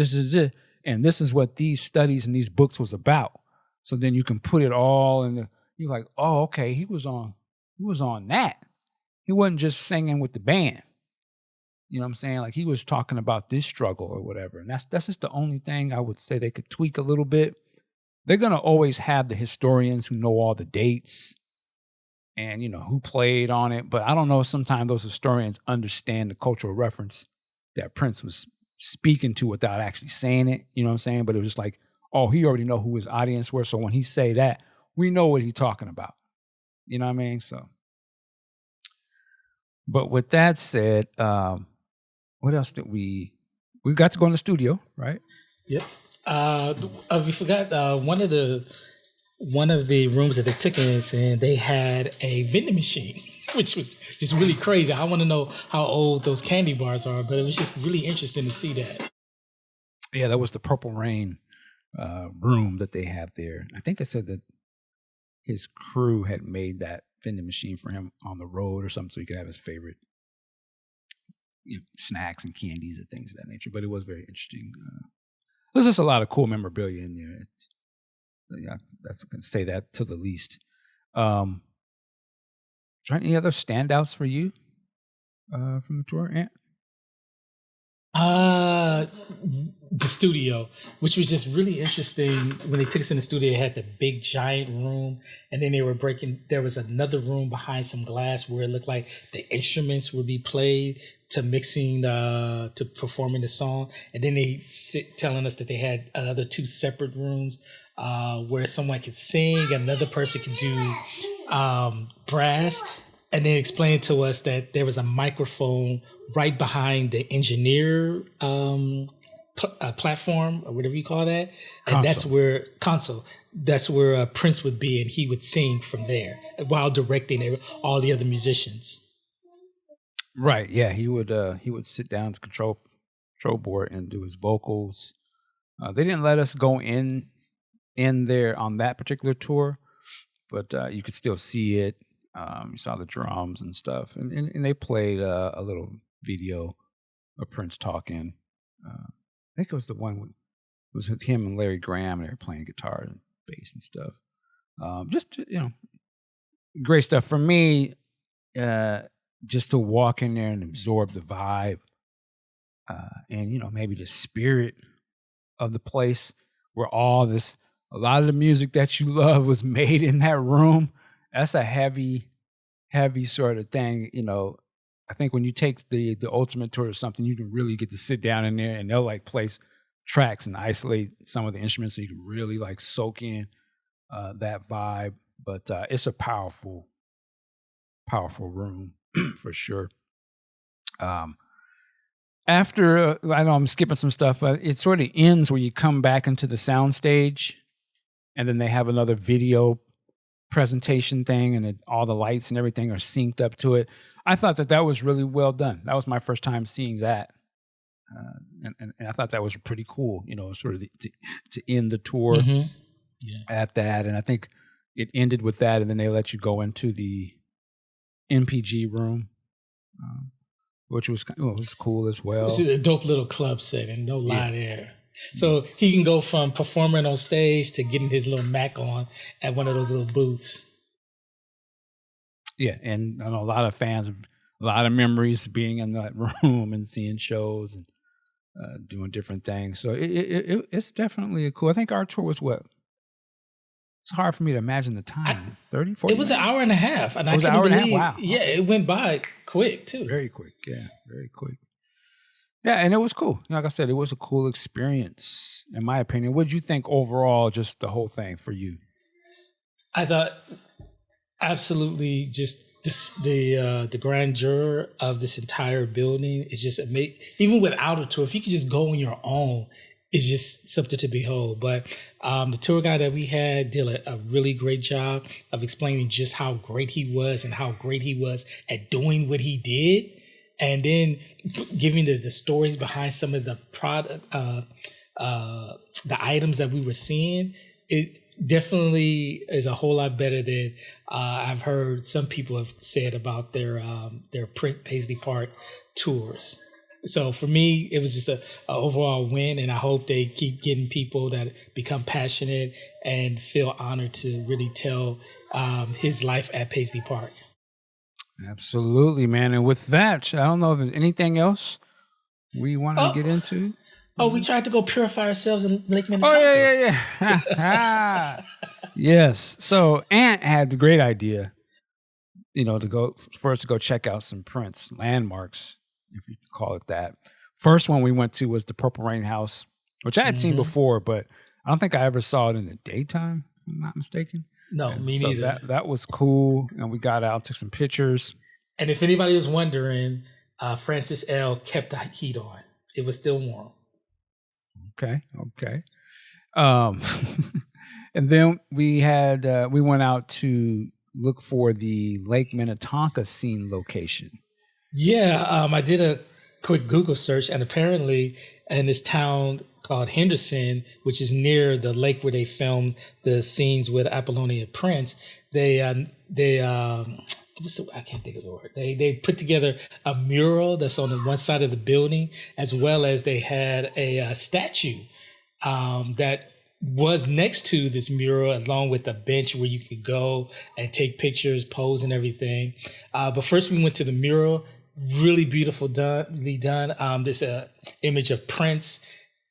and this is what these studies and these books was about. So then you can put it all in you're like, oh, okay, he was on that. He wasn't just singing with the band. You know what I'm saying? Like, he was talking about this struggle or whatever. And that's just the only thing I would say they could tweak a little bit. They're going to always have the historians who know all the dates and, you know, who played on it. But I don't know, sometimes those historians understand the cultural reference that Prince was speaking to without actually saying it. You know what I'm saying? But it was just like, oh, he already know who his audience were. So when he say that, we know what he's talking about. You know what I mean? So, but with that said, what else did we got to go in the studio, right? Yep. We forgot one of the rooms that they took us in, they had a vending machine, which was just really crazy. I want to know how old those candy bars are, but it was just really interesting to see that. Yeah, that was the Purple Rain room that they had there. I think I said that his crew had made that vending machine for him on the road or something, so he could have his favorite snacks and candies and things of that nature. But it was very interesting. There's just a lot of cool memorabilia in there. Yeah, that's going to say that to the least. Any other standouts for you from the tour, Ant? The studio, which was just really interesting. When they took us in the studio, they had the big giant room, and then there was another room behind some glass where it looked like the instruments would be played to mixing to performing the song. And then they telling us that they had other two separate rooms where someone could sing, another person could do brass, and then explained to us that there was a microphone right behind the engineer platform, or whatever you call that. And that's where Prince would be, and he would sing from there while directing all the other musicians. Right. Yeah. He would sit down at the control board and do his vocals. They didn't let us go in there on that particular tour, but you could still see it. You saw the drums and stuff, and they played a little video of Prince talking. I think it was the one it was with him and Larry Graham. They were playing guitar and bass and stuff. Just great stuff for me. Just to walk in there and absorb the vibe, and maybe the spirit of the place, where a lot of the music that you love was made in that room. That's a heavy sort of thing. I think when you take the Ultimate Tour or something, you can really get to sit down in there and they'll like place tracks and isolate some of the instruments so you can really like soak in that vibe. But it's a powerful room for sure. After, I know I'm skipping some stuff, but it sort of ends where you come back into the sound stage and then they have another video presentation thing, and all the lights and everything are synced up to it. I thought that was really well done. That was my first time seeing that. And I thought that was pretty cool, sort of to end the tour at that. And I think it ended with that, and then they let you go into the MPG room, which was cool as well. This is a dope little club setting, no lie there. So he can go from performing on stage to getting his little Mac on at one of those little booths. Yeah, and I know a lot of fans, a lot of memories being in that room and seeing shows and doing different things. So it's definitely cool. I think our tour was what? It's hard for me to imagine the time. 30, 40 It was minutes? an hour and a half. And it was an hour and a half? Wow. Yeah, it went by quick, too. Very quick. Yeah, very quick. Yeah, and it was cool. Like I said, it was a cool experience, in my opinion. What did you think overall, just the whole thing for you? I thought absolutely just the grandeur of this entire building is just amazing. Even without a tour, if you could just go on your own, it's just something to behold. But the tour guide that we had did a really great job of explaining just how great he was and how great he was at doing what he did. And then giving the stories behind some of the product, the items that we were seeing, it definitely is a whole lot better than I've heard some people have said about their Paisley Park tours. So for me, it was just a overall win, and I hope they keep getting people that become passionate and feel honored to really tell his life at Paisley Park. Absolutely, man. And with that, I don't know if there's anything else we want to get into. Oh, we tried to go purify ourselves in Lake Minnetonka. Oh, yeah. Yes. So Ant had the great idea, for us to go check out some Prince landmarks, if you call it that. First one we went to was the Purple Rain House, which I had seen before, but I don't think I ever saw it in the daytime, if I'm not mistaken. No, And me so neither. That was cool. And we got out, took some pictures. And if anybody was wondering, Francis L. kept the heat on. It was still warm. Okay. And then we went out to look for the Lake Minnetonka scene location. Yeah, I did a quick Google search, and apparently in this town called Henderson, which is near the lake where they filmed the scenes with Apollonia Prince, I can't think of the word. They put together a mural that's on the one side of the building, as well as they had a statue that was next to this mural, along with a bench where you could go and take pictures, pose, and everything. But first, we went to the mural. Really beautiful, done. There's a image of Prince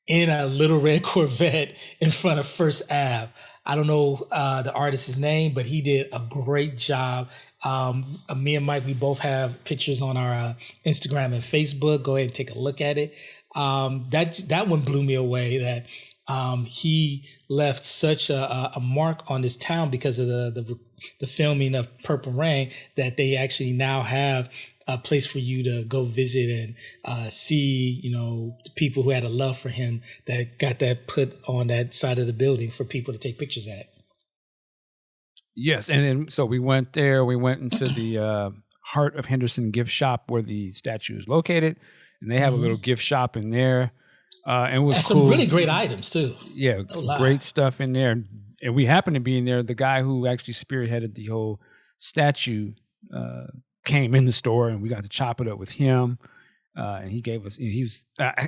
in a little red Corvette in front of First Ave. I don't know the artist's name, but he did a great job. Me and Mike, we both have pictures on our Instagram and Facebook. Go ahead and take a look at it. That one blew me away. That he left such a mark on this town because of the filming of Purple Rain, that they actually now have a place for you to go visit and see, the people who had a love for him, that got that put on that side of the building for people to take pictures at. Yes, and then so we went there. We went into the Heart of Henderson gift shop where the statue is located, and they have a little gift shop in there. And it was That's cool. some really great items too. Yeah, some great stuff in there. And we happened to be in there. The guy who actually spearheaded the whole statue came in the store, and we got to chop it up with him. And he gave us. He was.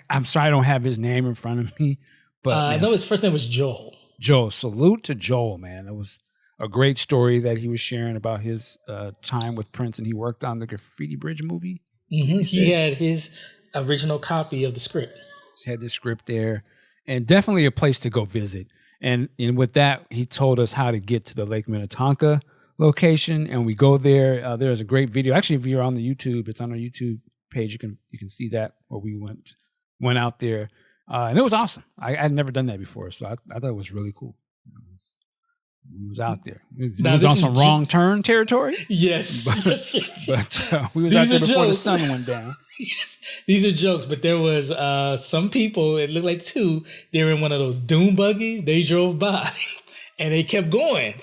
I'm sorry, I don't have his name in front of me, but I know his first name was Joel. Joel. Salute to Joel, man. It was a great story that he was sharing about his time with Prince, and he worked on the Graffiti Bridge movie. Mm-hmm. He had his original copy of the script. He had this script there, and definitely a place to go visit. And with that, he told us how to get to the Lake Minnetonka location, and we go there. There's a great video. Actually, if you're on the YouTube, it's on our YouTube page. You can see that where we went out there, and it was awesome. I had never done that before, so I thought it was really cool. We was out there. It was on some wrong turn territory. Yes, but we was out there before the sun went down. Yes, these are jokes, but there was some people. It looked like two. They were in one of those dune buggies. They drove by, and they kept going.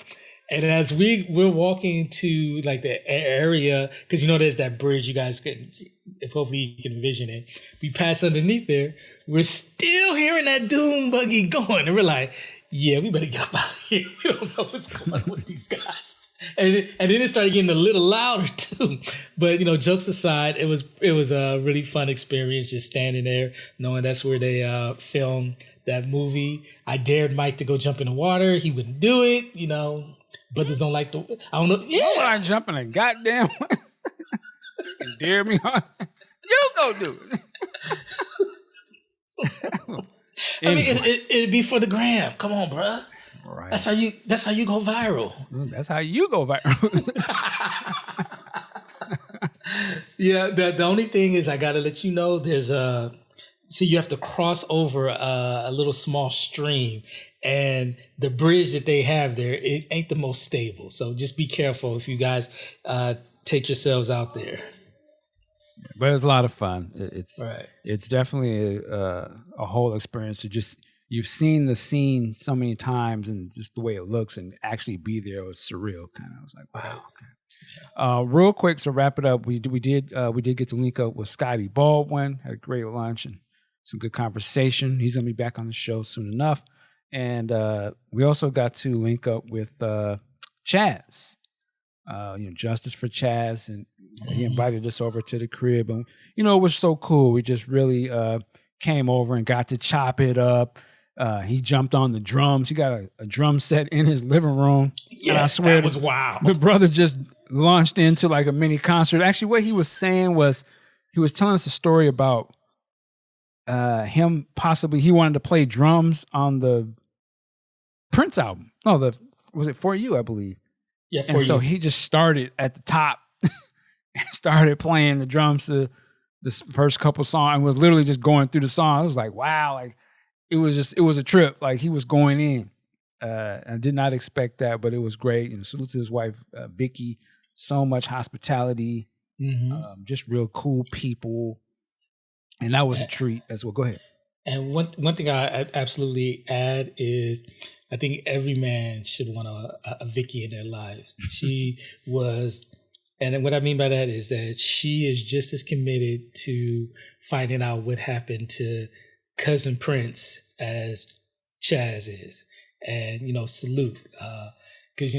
And as we're walking to like the area, because there's that bridge. You guys can, if hopefully you can envision it. We pass underneath there. We're still hearing that dune buggy going, and we're like, yeah, we better get up out of here. We don't know what's going on with these guys. And then it started getting a little louder too. But jokes aside, it was a really fun experience just standing there, knowing that's where they filmed that movie. I dared Mike to go jump in the water. He wouldn't do it. Brothers don't like I don't know. Yeah, why would I jump in a goddamn and dare me on? You go do it. Anyway. I mean, it'd be for the gram. Come on, bruh. Right. That's how you go viral. That's how you go viral. Yeah. The only thing is, I gotta let you know, there's so you have to cross over a little small stream, and the bridge that they have there, it ain't the most stable. So just be careful if you guys take yourselves out there. But it's a lot of fun. It's definitely a whole experience to just, you've seen the scene so many times, and just the way it looks, and actually be there was surreal. Kind of, I was like, wow. Okay. Real quick to wrap it up, we did get to link up with Scotty Baldwin. Had a great lunch and some good conversation. He's gonna be back on the show soon enough, and we also got to link up with Chaz. Justice for Chaz, and he invited us over to the crib, and it was so cool. We just really came over and got to chop it up. He jumped on the drums. He got a drum set in his living room. Yes, and I swear that was wild. The brother just launched into like a mini concert. Actually, what he was saying was, he was telling us a story about him possibly, he wanted to play drums on the Prince album. No, was it For You, I believe. Yeah, and so he just started at the top and started playing the drums to the first couple songs, and was literally just going through the song. I was like, wow, like it was a trip. Like he was going in. I did not expect that, but it was great. Salute to his wife, Vicky. So much hospitality, just real cool people, and that was a treat as well. Go ahead. And one thing I absolutely add is, I think every man should want a Vicky in their lives. She was, and what I mean by that is that she is just as committed to finding out what happened to Cousin Prince as Chaz is. And, salute. Because,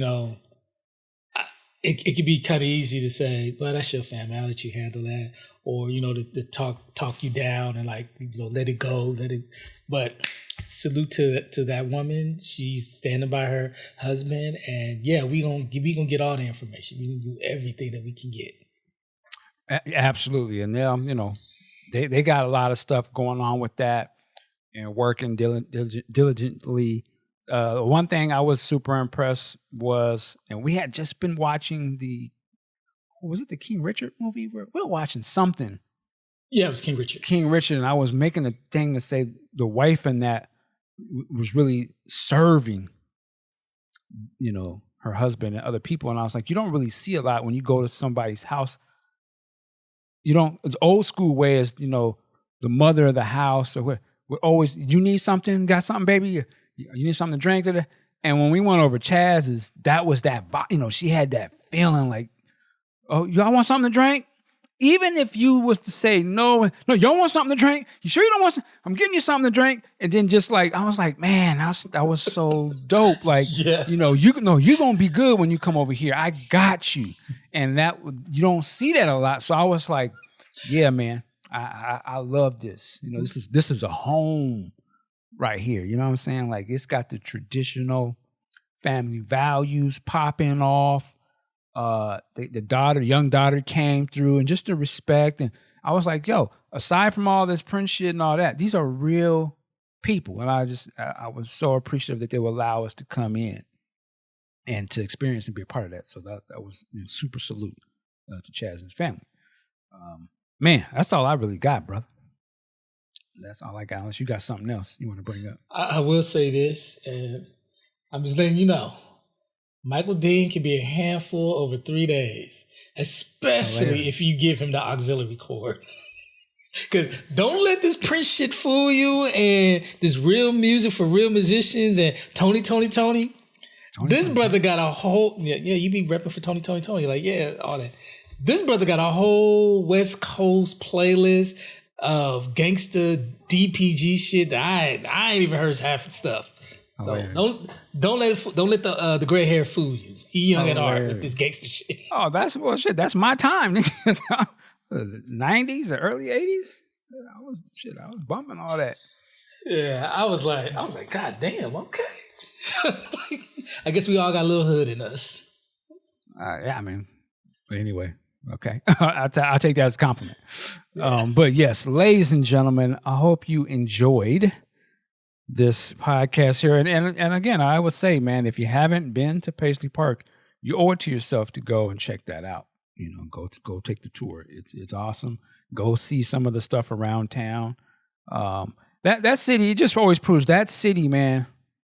it could be kind of easy to say, well, that's your family. I'll let you handle that. Or, to talk you down and let it go. But salute to that woman. She's standing by her husband. And yeah, we gonna get all the information. We gonna do everything that we can get. Absolutely. And they got a lot of stuff going on with that and working diligently. One thing I was super impressed was, and we had just been watching the King Richard movie? We were watching something. Yeah, it was King Richard. King Richard, and I was making a thing to say the wife in that was really serving, her husband and other people. And I was like, you don't really see a lot when you go to somebody's house. You don't, it's old school way is, the mother of the house or what. We're always, you need something? Got something, baby? You need something to drink? And when we went over Chaz's, that was that, she had that feeling like, oh, y'all want something to drink? Even if you was to say, no, y'all want something to drink? You sure you don't want something? I'm getting you something to drink. And then just like, I was like, man, that was so dope. Like, yeah. You're going to be good when you come over here. I got you. And that, you don't see that a lot. So I was like, yeah, man, I love this. This is a home right here. You know what I'm saying? Like, it's got the traditional family values popping off. The young daughter came through, and just the respect. And I was like, yo, aside from all this Prince shit and all that, these are real people. And I was so appreciative that they would allow us to come in and to experience and be a part of that. So that was super salute to Chaz and his family. Man, that's all I really got, brother. That's all I got, unless you got something else you want to bring up. I will say this, and I'm just letting you know, Michael Dean can be a handful over 3 days, especially if you give him the auxiliary cord. Because don't let this Prince shit fool you, and this real music for real musicians and Tony. This brother got a whole, you be repping for Tony. Like, yeah, all that. This brother got a whole West Coast playlist of gangster DPG shit that I ain't even heard half the stuff. So don't let the gray hair fool you. He young at heart with this gangster shit. Oh, that's bullshit. That's my time, nigga. 90s or early 80s. I was bumping all that. Yeah, I was like, God damn, okay. I guess we all got a little hood in us. Yeah, I mean, anyway. Okay. I'll take that as a compliment. But yes, ladies and gentlemen, I hope you enjoyed this podcast here. And again, I would say, man, if you haven't been to Paisley Park, you owe it to yourself to go and check that out. Go take the tour. It's awesome. Go see some of the stuff around town. That city, it just always proves that city, man,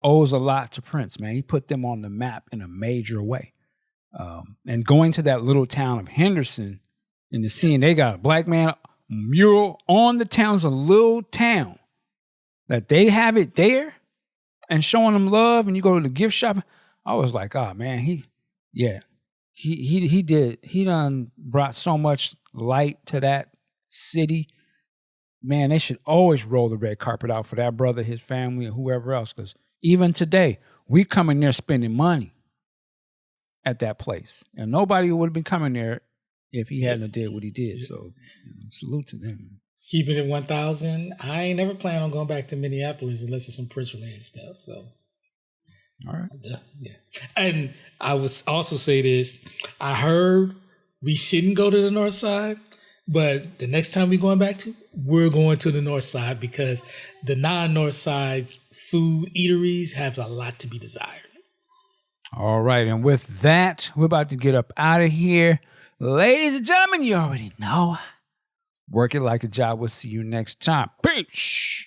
owes a lot to Prince, man. He put them on the map in a major way. And going to that little town of Henderson and seeing they got a black man mural on the town's a little town that they have it there and showing them love, and you go to the gift shop. I was like, oh man, he done brought so much light to that city. Man, they should always roll the red carpet out for that brother, his family, and whoever else. Because even today, we come in there spending money at that place, and nobody would have been coming there if he hadn't did what he did. So salute to them. Keeping it 1,000. I ain't never plan on going back to Minneapolis unless it's some Prince related stuff. So, all right, yeah. And I would also say this: I heard we shouldn't go to the North Side, but the next time we're going to the North Side because the non-North Side's food eateries have a lot to be desired. All right, and with that, we're about to get up out of here. Ladies and gentlemen, you already know. Work it like a job. We'll see you next time. Peace.